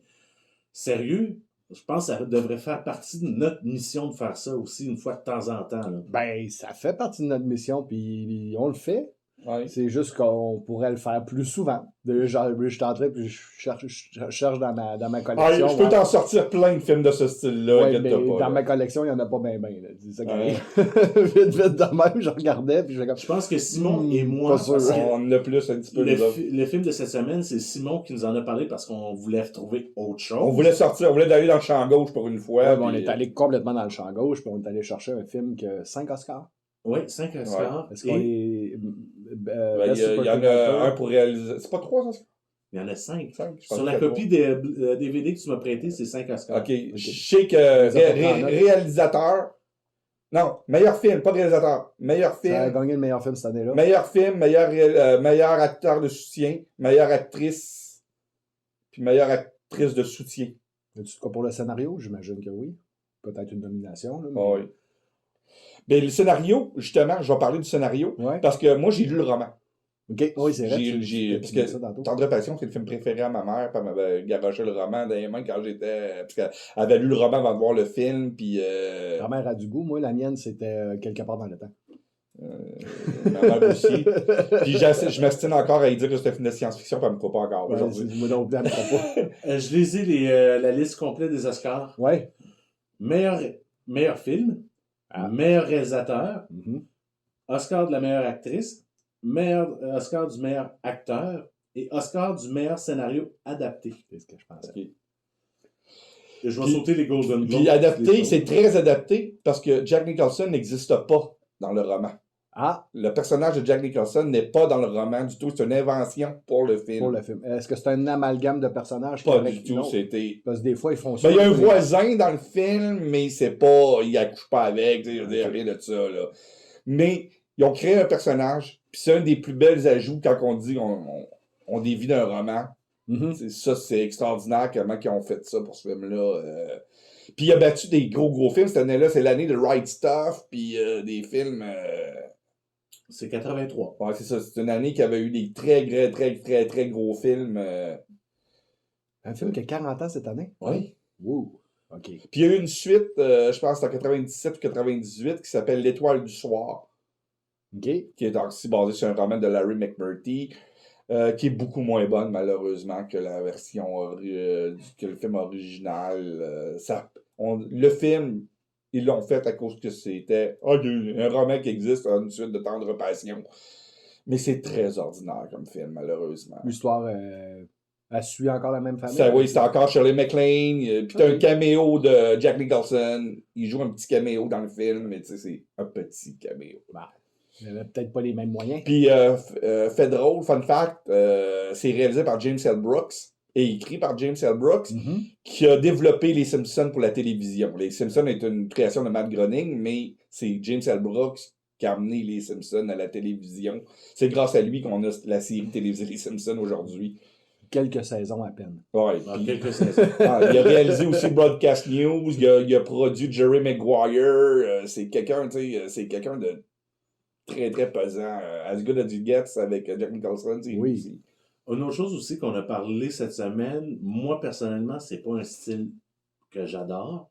sérieux, je pense que ça devrait faire partie de notre mission de faire ça aussi une fois de temps en temps. Là. Ben, ça fait partie de notre mission, puis on le fait. Ouais. C'est juste qu'on pourrait le faire plus souvent. Je suis en train, puis je cherche dans ma collection. Je peux t'en sortir plein de films de ce style-là. Ouais, mais pas, dans ma collection, il n'y en a pas bien. C'est ça qui arrive. Vite de même, je regardais, puis je Je pense que Simon et moi, pas sûr. parce que on en a plus un petit peu. le film de cette semaine, c'est Simon qui nous en a parlé parce qu'on voulait retrouver autre chose. On voulait sortir, on voulait aller dans le champ gauche pour une fois. Ouais, on est allé complètement dans le champ gauche, puis on est allé chercher un film qui a 5 Oscars. Oui, 5 Oscars. Est-ce qu'on est. Il y en a un pour réaliser. C'est pas 3 Oscars? Il y en a 5. Je Sur la copie de DVD que tu m'as prêté, c'est 5 Oscars. OK. Je sais que réalisateur. Non, meilleur film, pas réalisateur. Meilleur film. Ça a gagné le meilleur film cette année-là. Meilleur film, meilleur acteur de soutien, meilleure actrice, puis meilleure actrice de soutien. As-tu quoi pour le scénario? J'imagine que oui. Peut-être une nomination. Là, mais... Oui. Mais le scénario, justement, je vais parler du scénario, Ouais. parce que moi, j'ai lu le roman. OK. Oui, c'est vrai. Parce que Tendre Passion, c'est le film préféré à ma mère, puis elle m'avait garoché le roman dans les mains quand j'étais... Parce qu'elle avait lu le roman avant de voir le film, puis... Ta mère a du goût. Moi, la mienne, c'était quelque part dans le temps. Ma mère aussi. Puis je m'astine encore à lui dire que c'est un film de science-fiction, puis elle me croit pas encore aujourd'hui. Moi non plus, elle me croit pas. Je lisais la liste complète des Oscars. Ouais. Meilleur film, meilleur réalisateur, Oscar de la meilleure actrice, Oscar du meilleur acteur et Oscar du meilleur scénario adapté. C'est ce que je pensais. Okay. Et je vais sauter les Golden Globes. Puis adapté, c'est très adapté, parce que Jack Nicholson n'existe pas dans le roman. Ah! Le personnage de Jack Nicholson n'est pas dans le roman du tout. C'est une invention pour le film. Pour le film. Est-ce que c'est un amalgame de personnages? Pas du tout, c'était... Parce que des fois, ils font ça. Ben, il y a un voisin dans le film, mais c'est pas... Il accouche pas avec, il n'y a rien de ça, là. Mais ils ont créé un personnage, puis c'est un des plus belles ajouts quand on dit on dévie d'un roman. Ça, c'est extraordinaire comment ils ont fait ça pour ce film-là. Puis il a battu des gros films cette année-là. C'est l'année de Right Stuff, puis des films... C'est 83. Ouais, c'est ça. C'est une année qui avait eu des très gros films. Un film qui a 40 ans cette année? Oui. Wow. OK. Puis il y a eu une suite, je pense que c'est en 97 ou 98, qui s'appelle L'Étoile du soir. OK. Qui est aussi basé sur un roman de Larry McMurtry, qui est beaucoup moins bonne, malheureusement, que la version, que le film original. Le film, ils l'ont fait à cause que c'était un roman qui existe, une suite de Tendre Passion. Mais c'est très ordinaire comme film, malheureusement. L'histoire, elle suit encore la même famille? Oui, c'est encore Shirley MacLaine. Puis t'as un caméo de Jack Nicholson. Il joue un petit caméo dans le film, mais tu sais, c'est un petit caméo. Bah, il n'avait peut-être pas les mêmes moyens. Puis, fait drôle, fun fact, c'est réalisé par James L. Brooks et écrit par James L. Brooks, qui a développé Les Simpsons pour la télévision. Les Simpsons est une création de Matt Groening, mais c'est James L. Brooks qui a amené Les Simpsons à la télévision. C'est grâce à lui qu'on a la série télévisée Les Simpsons aujourd'hui. Quelques saisons à peine. Ouais, Quelques saisons. il a réalisé aussi Broadcast News, il a produit Jerry Maguire. C'est quelqu'un, tu sais, c'est quelqu'un de très pesant. As Good As It Gets avec Jack Nicholson. Oui. Aussi. Une autre chose aussi qu'on a parlé cette semaine, moi personnellement, c'est pas un style que j'adore,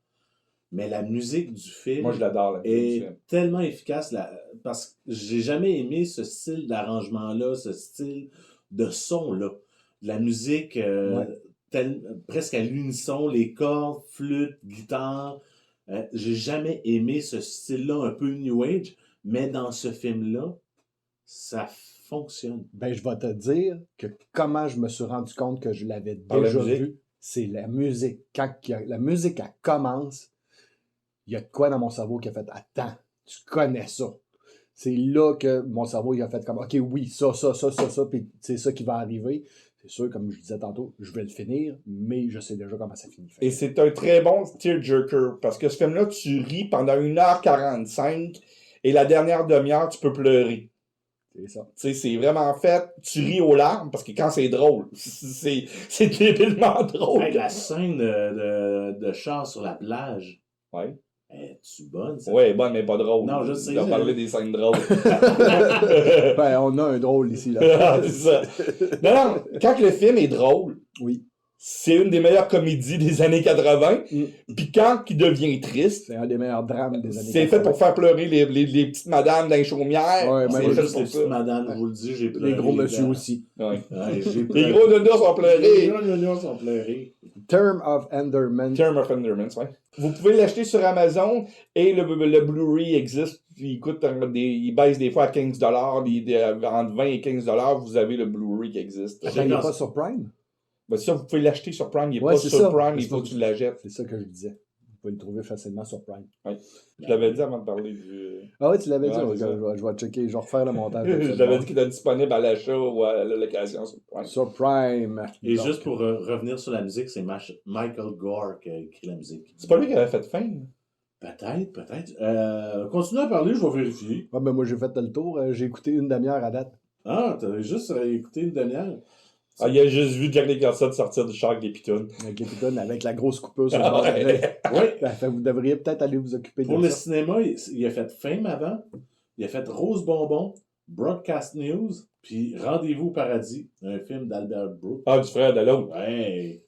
mais la musique du film Moi, je l'adore, la musique du film. tellement efficace parce que j'ai jamais aimé ce style d'arrangement-là, ce style de son-là. La musique presque à l'unisson, les cordes, flûte, guitare. J'ai jamais aimé ce style-là un peu New Age, mais dans ce film-là, ça fonctionne. Ben, je vais te dire que comment je me suis rendu compte que je l'avais déjà vu, c'est la musique. Quand la musique, elle commence, il y a de quoi dans mon cerveau qui a fait « Attends, tu connais ça. » c'est là que mon cerveau il a fait comme OK, oui, ça, puis c'est ça qui va arriver. C'est sûr, comme je disais tantôt, je vais le finir, mais je sais déjà comment ça finit. Et c'est un très bon tearjerker, parce que ce film-là, tu ris pendant 1h45, et la dernière demi-heure, tu peux pleurer. C'est ça. Tu sais, c'est vraiment fait, tu ris aux larmes, parce que quand c'est drôle, c'est débilement drôle. Hey, la scène de char sur la plage. Ouais. Es-tu bonne, ça? Ouais, bonne, mais pas drôle. Non, je sais. On va parler des scènes drôles. Ben, on a un drôle ici, là. Ah, c'est ça. Non, quand le film est drôle, Oui. c'est une des meilleures comédies des années 80. Mm. Puis quand il devient triste, C'est un des meilleurs drames des années c'est fait 80. pour faire pleurer les petites madames dans les chaumières. Ouais, c'est ben, Moi, fait juste pour les ça. petites madames, je vous le dis, j'ai pleuré. Les gros monsieur dedans. aussi. Ouais. Ouais, j'ai Les pleuré. gros nonos ont Les pleuré. gros nonos ont pleuré. Term of Enderman. Term of Enderments, ouais. Vous pouvez l'acheter sur Amazon et le Blu-ray existe. Il coûte il baisse des fois à 15$. Entre 20 et 15$, vous avez le Blu-ray qui existe. Attends, il n'est pas sur Prime? Ben, ça, vous pouvez l'acheter sur Prime. Il n'est Ouais, pas c'est sur ça. Prime, il C'est faut que ça. tu l'achètes. C'est ça que je disais. Vous pouvez le trouver facilement sur Prime. Je l'avais dit avant de parler du. Ah oui, tu l'avais dit. Ouais, Ok, c'est ça. je vais checker. Je vais refaire le montage. de Je ça. l'avais dit qu'il était disponible à l'achat ou à la location sur Prime. Sur Prime. Et Donc, juste pour revenir sur la musique, c'est Michael Gore qui a écrit la musique. C'est pas lui qui avait fait fin. Peut-être. Continue à parler, je vais vérifier. ouais, ben moi, j'ai fait le tour. J'ai écouté une demi-heure à date. Ah, t'avais juste écouté une demi-heure. Ah, il a juste vu Jack Nicholson sortir du char des pitounes. Avec les pitons, avec la grosse coupure sur le bord de la tête. Oui. Fait que vous devriez peut-être aller vous occuper Pour de le ça. cinéma, il a fait Fame avant, il a fait Rose Bonbon, Broadcast News, puis Rendez-vous au paradis, un film d'Albert Brooks. Ah, du frère de l'autre. Ouais.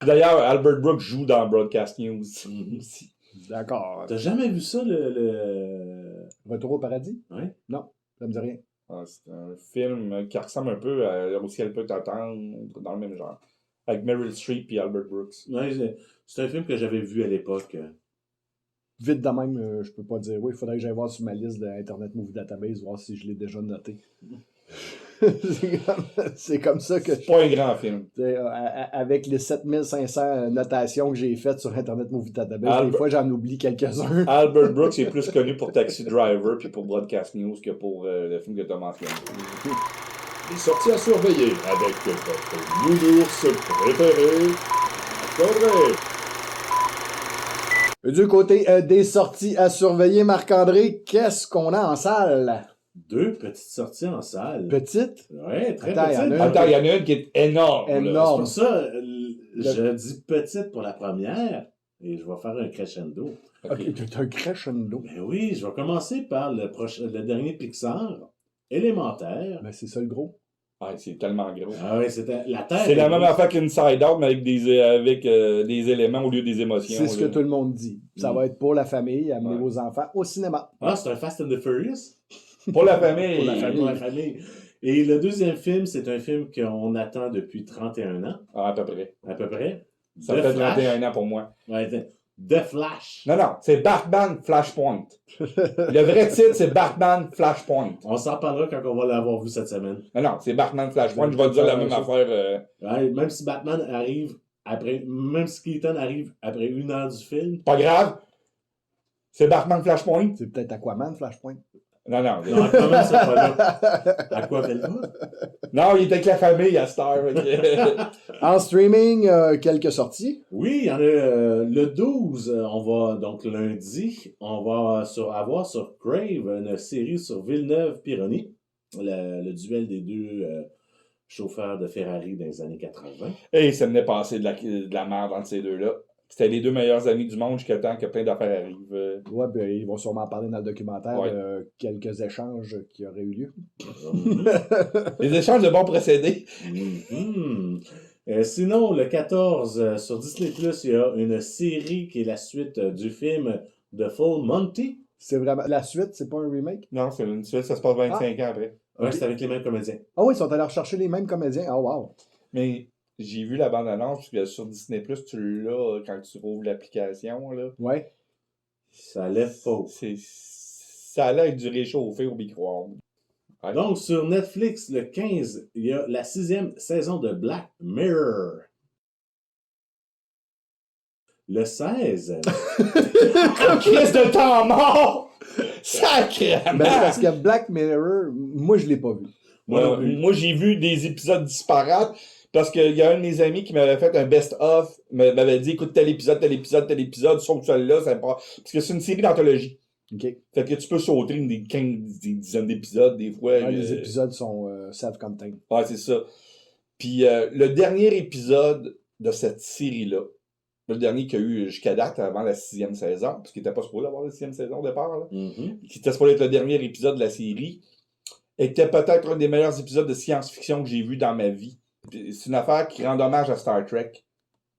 D'ailleurs, Albert Brooks joue dans Broadcast News. Mhm. aussi. D'accord. T'as jamais vu ça, le... Retour au paradis? Ouais. Non, ça me dit rien. Ah, c'est un film qui ressemble un peu à Où ciel peut t'attendre, dans le même genre. Avec Meryl Streep et Albert Brooks. Ouais, c'est un film que j'avais vu à l'époque. Vite de même, je peux pas dire oui. Il faudrait que j'aille voir sur ma liste d'Internet Movie Database, voir si je l'ai déjà noté. c'est comme ça que C'est pas un grand film. avec les 7500 notations que j'ai faites sur Internet Movie Database, des Albert- fois j'en oublie quelques-uns. Albert Brooks est plus connu pour Taxi Driver puis pour Broadcast News que pour le film que tu as mentionné. Les sorties à surveiller avec votre nounours préféré, Marc-André. Du côté des sorties à surveiller, Marc-André, qu'est-ce qu'on a en salle? 2 petites sorties en salle. Petite? Ouais, très Attends, il y en petites. a Attends, il y en a une qui est énorme. là. C'est Énorme. pour ça, je dis petite pour la première, et je vais faire un crescendo. Ok. Ok, t'as un crescendo. Ben oui, je vais commencer par le dernier Pixar, Élémentaire. Ben, c'est ça le gros. Ah, c'est tellement gros. Ah oui, c'était la Terre. C'est la est même grosse. affaire qu'Inside Out, mais avec des éléments au lieu des émotions. C'est ce que là. tout le monde dit. Ça Mm. va être pour la famille, amener Ouais. vos enfants au cinéma. Ah, c'est un Fast and the Furious. Pour la famille. Pour la famille. Pour la famille. Et le deuxième film, c'est un film qu'on attend depuis 31 ans, Ah, à peu près. à peu près. Ça The fait Flash. 31 ans pour moi. Ouais, The Flash. Non, c'est Batman Flashpoint. Le vrai titre, c'est Batman Flashpoint. On s'en parlera quand on va l'avoir vu cette semaine. Non, c'est Batman Flashpoint. Je vais te dire la même affaire. Ouais, même si Batman arrive après, même si Keaton arrive après 1 heure du film. Pas grave. C'est Batman Flashpoint. C'est peut-être Aquaman, Flashpoint. Non. Non, comment ça pas là? À quoi fait le Non, il était avec la famille à cette heure. En streaming, quelques sorties. Oui, il y en a le 12, on va, donc lundi, on va avoir sur Crave une série sur Villeneuve-Pironi, le duel des deux chauffeurs de Ferrari dans les années 80. Et ça venait passer de la merde entre ces deux-là. C'était les 2 meilleurs amis du monde jusqu'à temps que plein d'affaires arrivent. Ouais, ben, ils vont sûrement en parler dans le documentaire Ouais. quelques échanges qui auraient eu lieu. Les échanges de bons procédés. Mhm. Sinon, le 14, sur Disney+, il y a une série qui est la suite du film The Full Monty. C'est vraiment. La suite, c'est pas un remake? Non, c'est une suite, ça se passe 25 ans après. Ouais, c'est avec les mêmes comédiens. Ah oui, ils sont allés rechercher les mêmes comédiens. Oh wow. Mais j'ai vu la bande-annonce, parce que sur Disney+, tu l'as quand tu ouvres l'application. Là. Ouais. Ça lève pas. Ça a l'air être du réchauffé au micro-ondes. Ouais. Donc, sur Netflix, le 15, il y a la 6e saison de Black Mirror. Le 16, Crise de temps mort! Sacrément! Ben, parce que Black Mirror, moi, je l'ai pas vu. moi non plus. Moi, j'ai vu des épisodes disparates parce qu'il y a un de mes amis qui m'avait fait un best-of, m'avait dit écoute tel épisode, sauf celui-là, c'est pas. Parce que c'est une série d'anthologie. OK. Fait que tu peux sauter des 15, des dizaines d'épisodes, des fois. Ouais, les épisodes sont self-contained. Ouais, c'est ça. Puis le dernier épisode de cette série-là, le dernier qu'il y a eu jusqu'à date, avant la 6e saison, parce qu'il n'était pas supposé avoir la 6e saison au départ, là, qui était supposé être le dernier épisode de la série, était peut-être un des meilleurs épisodes de science-fiction que j'ai vu dans ma vie. C'est une affaire qui rend hommage à Star Trek.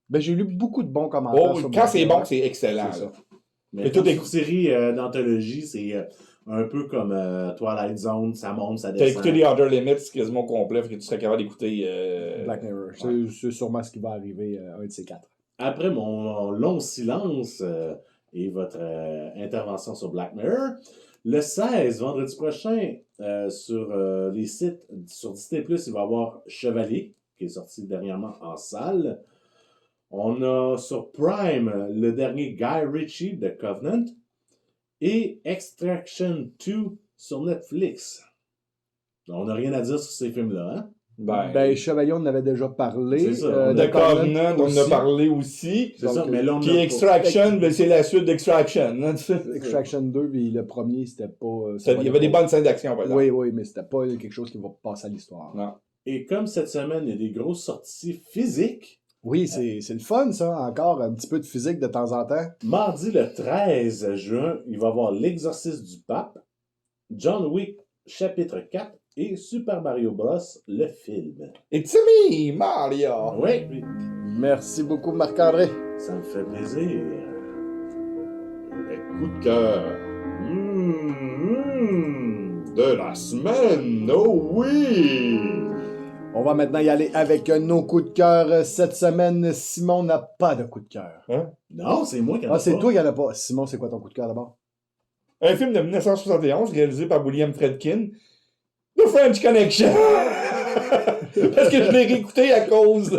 Ben, j'ai lu beaucoup de bons commentaires. Oh, sur quand Black c'est Mirror. bon, c'est excellent. C'est ça. là. Mais Mais toute tout est- une série d'anthologie, c'est un peu comme Twilight Zone, ça monte, ça T'as descend. écouté les Outer Limits quasiment au complet, fait que tu serais capable d'écouter... Black Mirror. C'est sûrement ce qui va arriver, un de ces quatre. Après mon long silence et votre intervention sur Black Mirror, le 16, vendredi prochain, sur les sites, sur Disney+, il va y avoir Chevalier, qui est sorti dernièrement en salle. On a sur Prime le dernier Guy Ritchie de Covenant et Extraction 2 sur Netflix. On n'a rien à dire sur ces films-là, hein? Ben, Chevalier, on en avait déjà parlé. C'est ça. de Covenant, on en a aussi. parlé aussi. C'est ça, Donc, mais là, on Puis a pas- Extraction, ben, c'est la suite d'Extraction. Hein, tu sais. Extraction 2, puis le premier, c'était pas... Il y avait des bonnes scènes d'action, par exemple. Oui, mais c'était pas quelque chose qui va passer à l'histoire. Non. Et comme cette semaine, il y a des grosses sorties physiques, Oui, c'est le fun, ça, encore, un petit peu de physique de temps en temps. mardi le 13 juin, il va y avoir L'Exorcisme du Pape, John Wick chapitre 4 et Super Mario Bros. Le film. It's me, Mario! Oui, Merci beaucoup, Marc-André. ça me fait plaisir. Les coups de cœur de la semaine, oh oui! On va maintenant y aller avec nos coups de cœur cette semaine. Simon n'a pas de coup de cœur. Non, c'est moi qui en ai Ah, c'est pas. toi qui en as pas. Simon, c'est quoi ton coup de cœur d'abord? Un film de 1971 réalisé par William Friedkin, The French Connection! Parce que je l'ai réécouté à cause...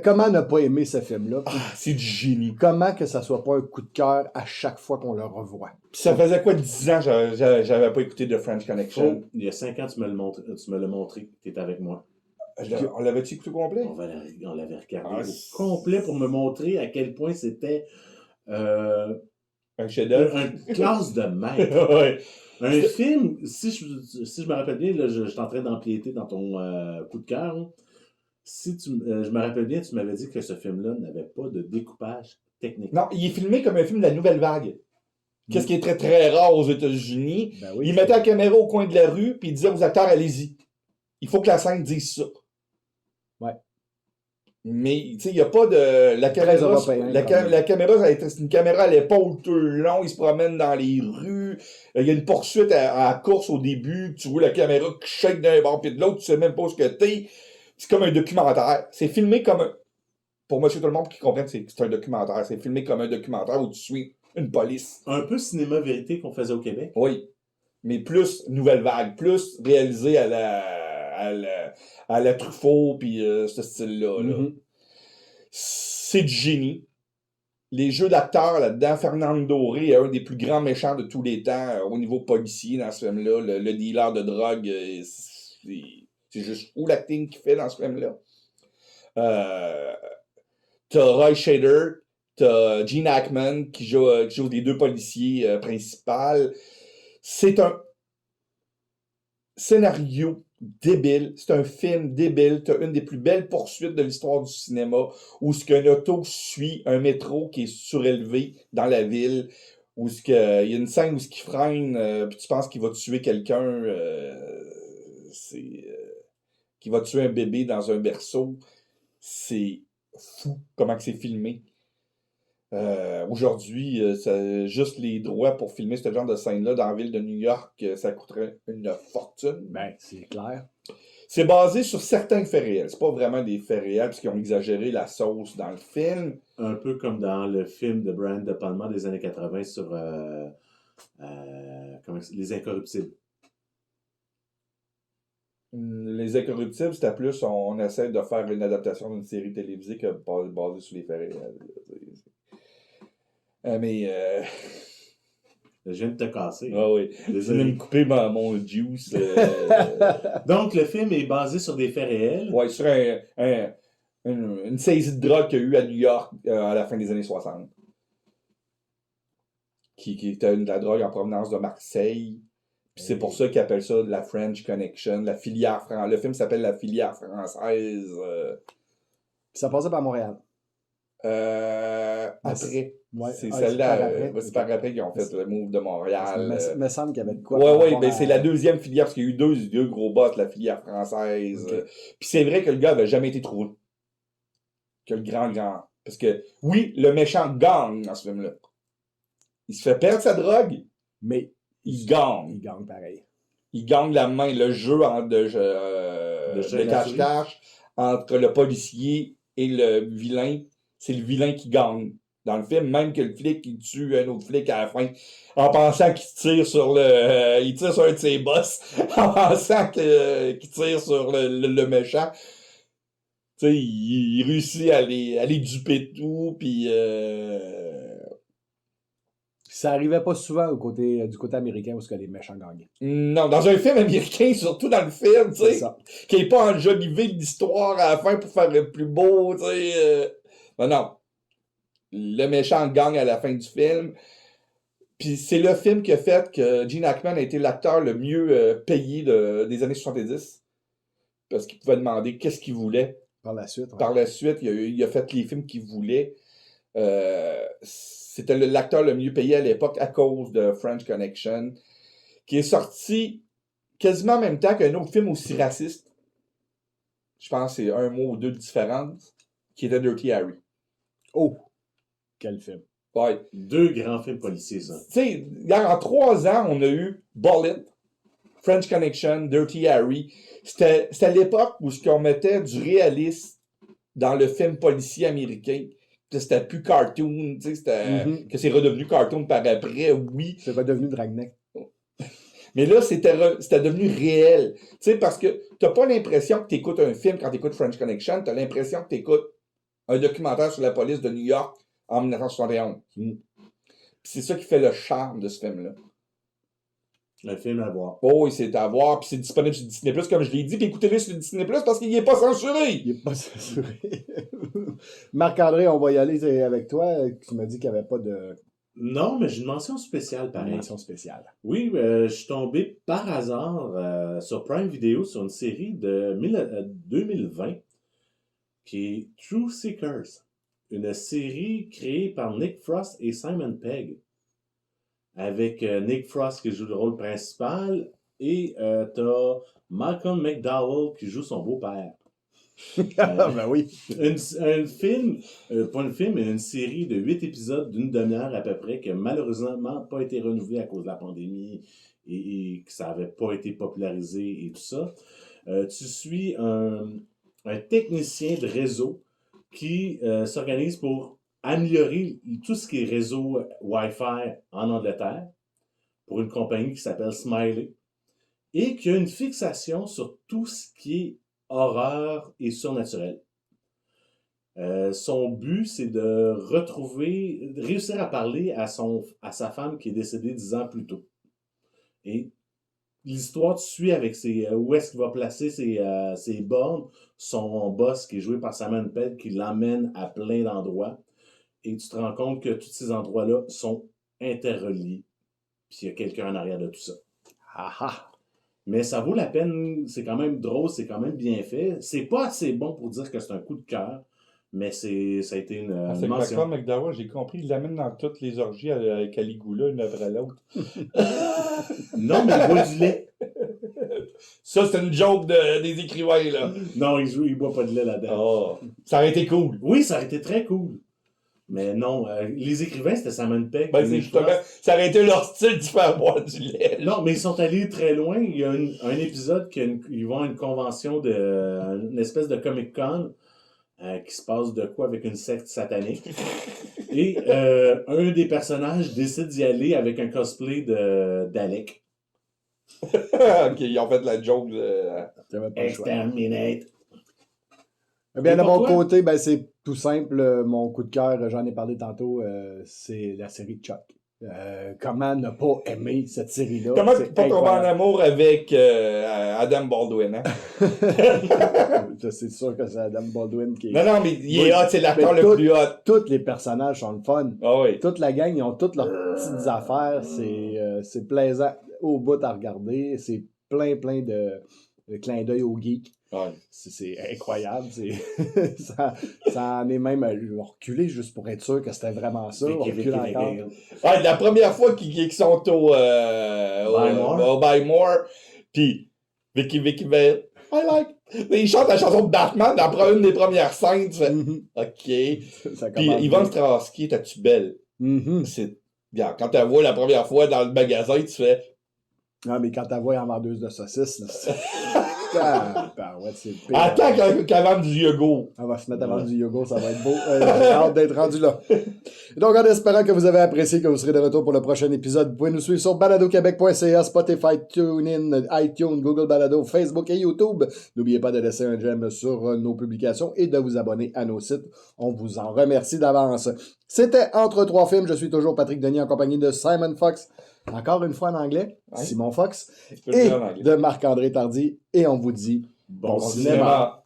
Comment ne pas aimer ce film-là? c'est du génie. Comment que ça soit pas un coup de cœur à chaque fois qu'on le revoit? Puis ça faisait quoi 10 ans que j'avais pas écouté The French Connection? Il y a 5 ans, tu me l'as montré. Tu étais avec moi. On l'avait-tu écouté au complet? On l'avait regardé Ah, au complet pour me montrer à quel point c'était Un chef-d'œuvre? une classe de maître. Ouais. Un film, si je me rappelle bien, là, je suis en train d'empiéter dans ton coup de cœur. Hein. Si je me rappelle bien, tu m'avais dit que ce film-là n'avait pas de découpage technique. Non, il est filmé comme un film de la nouvelle vague. Qu'est-ce qui est très très rare aux États-Unis. Ben oui, Il mettait la caméra au coin de la rue, puis il disait aux acteurs, allez-y. Il faut que la scène dise ça. Ouais. Mais, tu sais, il n'y a pas de... La caméra, européen, quand même. la caméra, c'est une caméra à l'épaule tout le long, il se promène dans les rues. Il y a une poursuite à la course au début, tu vois la caméra qui shake d'un bord puis de l'autre, tu sais même pas où ce que t'es. C'est comme un documentaire. C'est filmé comme un... Pour monsieur tout le monde qui comprenne, c'est un documentaire. C'est filmé comme un documentaire où tu suis une police. Un peu cinéma vérité qu'on faisait au Québec. Oui. Mais plus nouvelle vague, plus réalisé à la Truffaut, puis ce style-là. Là. Mhm. C'est du génie. Les jeux d'acteurs là-dedans, Fernando Doré est un des plus grands méchants de tous les temps au niveau policier dans ce film-là. Le dealer de drogue, c'est juste où l'acting qu'il fait dans ce film-là. T'as Roy Scheider, t'as Gene Hackman qui joue les deux policiers principaux. C'est un scénario débile, c'est un film débile. T'as une des plus belles poursuites de l'histoire du cinéma où ce qu'un auto suit un métro qui est surélevé dans la ville, où il y a une scène où ce qui freine, puis tu penses qu'il va tuer quelqu'un, qui va tuer un bébé dans un berceau. C'est fou comment que c'est filmé. Aujourd'hui, juste les droits pour filmer ce genre de scène-là dans la ville de New York, ça coûterait une fortune. Ben, c'est clair. C'est basé sur certains faits réels. C'est pas vraiment des faits réels, puisqu'ils ont exagéré la sauce dans le film. Un peu comme dans le film de Brian De Palma des années 80 sur Les Incorruptibles. Les Incorruptibles, c'était plus on essaie de faire une adaptation d'une série télévisée basée sur les faits réels. Mais Je viens de te casser. ah oui. Je Désolé. viens de me couper mon juice. Donc, le film est basé sur des faits réels. Ouais, sur une saisie de drogue qu'il y a eu à New York à la fin des années 60. Qui était de la drogue en provenance de Marseille. Puis c'est pour ça qu'ils appellent ça la French Connection, la filière française. Le film s'appelle La filière française. Puis ça passait par Montréal. Après. Ouais. C'est Ah, celle-là. par après. C'est par après qu'ils ont fait le move de Montréal. Il me semble qu'il y avait de quoi. Ouais, par ouais, rapport ben à- c'est la deuxième filière, parce qu'il y a eu deux gros boss, la filière française. Ok. Puis c'est vrai que le gars avait jamais été trouvé. Que le grand. Parce que, oui, le méchant gagne dans ce film-là. Il se fait perdre sa drogue, Mais il gagne. il gagne pareil. Il gagne la main, le jeu de chat et la souris. cache-cache entre le policier et le vilain. C'est le vilain qui gagne. Dans le film, même que le flic, il tue un autre flic à la fin, en pensant qu'il tire sur il tire sur un de ses boss, en pensant qu'il tire sur le méchant. Tu sais, il réussit à les duper tout, puis Ça arrivait pas souvent du côté américain où ce que les méchants gagnaient. non, dans un film américain, surtout dans le film, tu C'est sais, ça. qui n'est pas enjolivé l'histoire à la fin pour faire le plus beau, tu sais. Non. Le méchant gagne à la fin du film. Puis c'est le film qui a fait que Gene Hackman a été l'acteur le mieux payé des années 70. Parce qu'il pouvait demander qu'est-ce qu'il voulait. Par la suite. Ouais. Par la suite, il a fait les films qu'il voulait. C'était l'acteur le mieux payé à l'époque à cause de French Connection, qui est sorti quasiment en même temps qu'un autre film aussi raciste. Je pense que c'est un mot ou deux de différence, qui était Dirty Harry. Oh! Quel film. Ouais. Deux grands films policiers, ça. Tu sais, en 3 ans, on a eu Bullet, French Connection, Dirty Harry. C'était l'époque où on mettait du réalisme dans le film policier américain. C'était plus cartoon, tu sais, Mhm. que c'est redevenu cartoon par après, oui. C'est pas devenu Dragnet. Mais là, c'était devenu réel. Tu sais, parce que t'as pas l'impression que t'écoutes un film quand t'écoutes French Connection, t'as l'impression que t'écoutes un documentaire sur la police de New York en 1971. Puis c'est ça qui fait le charme de ce film-là. Un film à voir. Oh, oui, c'est à voir, puis c'est disponible sur Disney+, comme je l'ai dit, puis écoutez-le sur Disney+, parce qu'il n'est pas censuré! Il est pas censuré. Marc-André, on va y aller avec toi. Tu m'as dit qu'il n'y avait pas de Non, mais j'ai une mention spéciale, pareil. mention spéciale. Oui, je suis tombé par hasard sur Prime Video sur une série de 2020 qui est True Seekers. Une série créée par Nick Frost et Simon Pegg. Avec Nick Frost qui joue le rôle principal et t'as Malcolm McDowell qui joue son beau-père. Ben oui. Un film, pas un film, mais une série de 8 épisodes d'une demi-heure à peu près qui n'a malheureusement pas été renouvelée à cause de la pandémie et que ça n'avait pas été popularisé et tout ça. Tu suis un technicien de réseau qui s'organise pour améliorer tout ce qui est réseau Wi-Fi en Angleterre pour une compagnie qui s'appelle Smiley et qui a une fixation sur tout ce qui est horreur et surnaturel. Son but, c'est de réussir à parler à sa femme qui est décédée 10 ans plus tôt. Et l'histoire te suit avec où est-ce qu'il va placer ses bornes, son boss qui est joué par Simon Pegg qui l'emmène à plein d'endroits. Et tu te rends compte que tous ces endroits-là sont interreliés. Puis il y a quelqu'un en arrière de tout ça. Ah. Mais ça vaut la peine, c'est quand même drôle, c'est quand même bien fait. C'est pas assez bon pour dire que c'est un coup de cœur, mais ça a été une C'est que mention. Malcolm McDowell, j'ai compris, il l'amène dans toutes les orgies avec Caligula, une après l'autre. Non, mais il boit du lait. Ça, c'est une joke des écrivains, là. Non, il boit pas de lait là-dedans. Oh, ça aurait été cool. Oui, ça aurait été très cool. Mais non, les écrivains, c'était Simon Pegg. Ben, et c'est Nick justement, Frost. ça aurait été leur style de faire boire du lait. Non, mais ils sont allés très loin. Il y a un épisode ils vont à une convention une espèce de Comic-Con qui se passe de quoi avec une secte satanique. Et un des personnages décide d'y aller avec un cosplay d'Alec. Ok, ils ont fait la joke de... J'avais pas le choix. Exterminate. Eh bien, Et de pour mon toi? côté, ben, c'est tout simple. Mon coup de cœur, j'en ai parlé tantôt, c'est la série Chuck. Comment ne pas aimer cette série-là? Comment C'est pas tomber en incroyable. amour avec Adam Baldwin, hein? C'est sûr que c'est Adam Baldwin qui est... Non, non, mais il est hot, c'est l'acteur Mais le plus hot. Tous les personnages sont le fun. Ah oui. Toute la gang, ils ont toutes leurs petites affaires. C'est plaisant au bout à regarder. C'est plein de clins d'œil au geek. Ouais. C'est incroyable. Ça en est même reculé juste pour être sûr que c'était vraiment ça. On recule encore. Ouais, la première fois qu'ils sont au Buy More, puis Vicky Vale, I like. Ils chantent la chanson de Batman dans une des premières scènes. Tu fais, Mhm. OK. Ça Puis commence Yvonne bien. Strahovski, t'as-tu belle? Mhm. C'est bien. Quand tu la vois la première fois dans le magasin, tu fais Non, mais quand t'as vois en vendeuse de saucisses, là, c'est... ouais, c'est pire. attends qu'elle vende du yogourt. On va se mettre à vendre du yogourt, ça va être beau. J'ai hâte d'être rendu là. Et donc, en espérant que vous avez apprécié, que vous serez de retour pour le prochain épisode, vous pouvez nous suivre sur baladoquebec.ca, Spotify, TuneIn, iTunes, Google Balado, Facebook et YouTube. N'oubliez pas de laisser un j'aime sur nos publications et de vous abonner à nos sites. On vous en remercie d'avance. C'était Entre trois films. Je suis toujours Patrick Denis en compagnie de Simon Fox. Encore une fois en anglais, Ouais. Simon Fox. Tu peux le Et dire en anglais. de Marc-André Tardy. Et on vous dit bon cinéma. cinéma.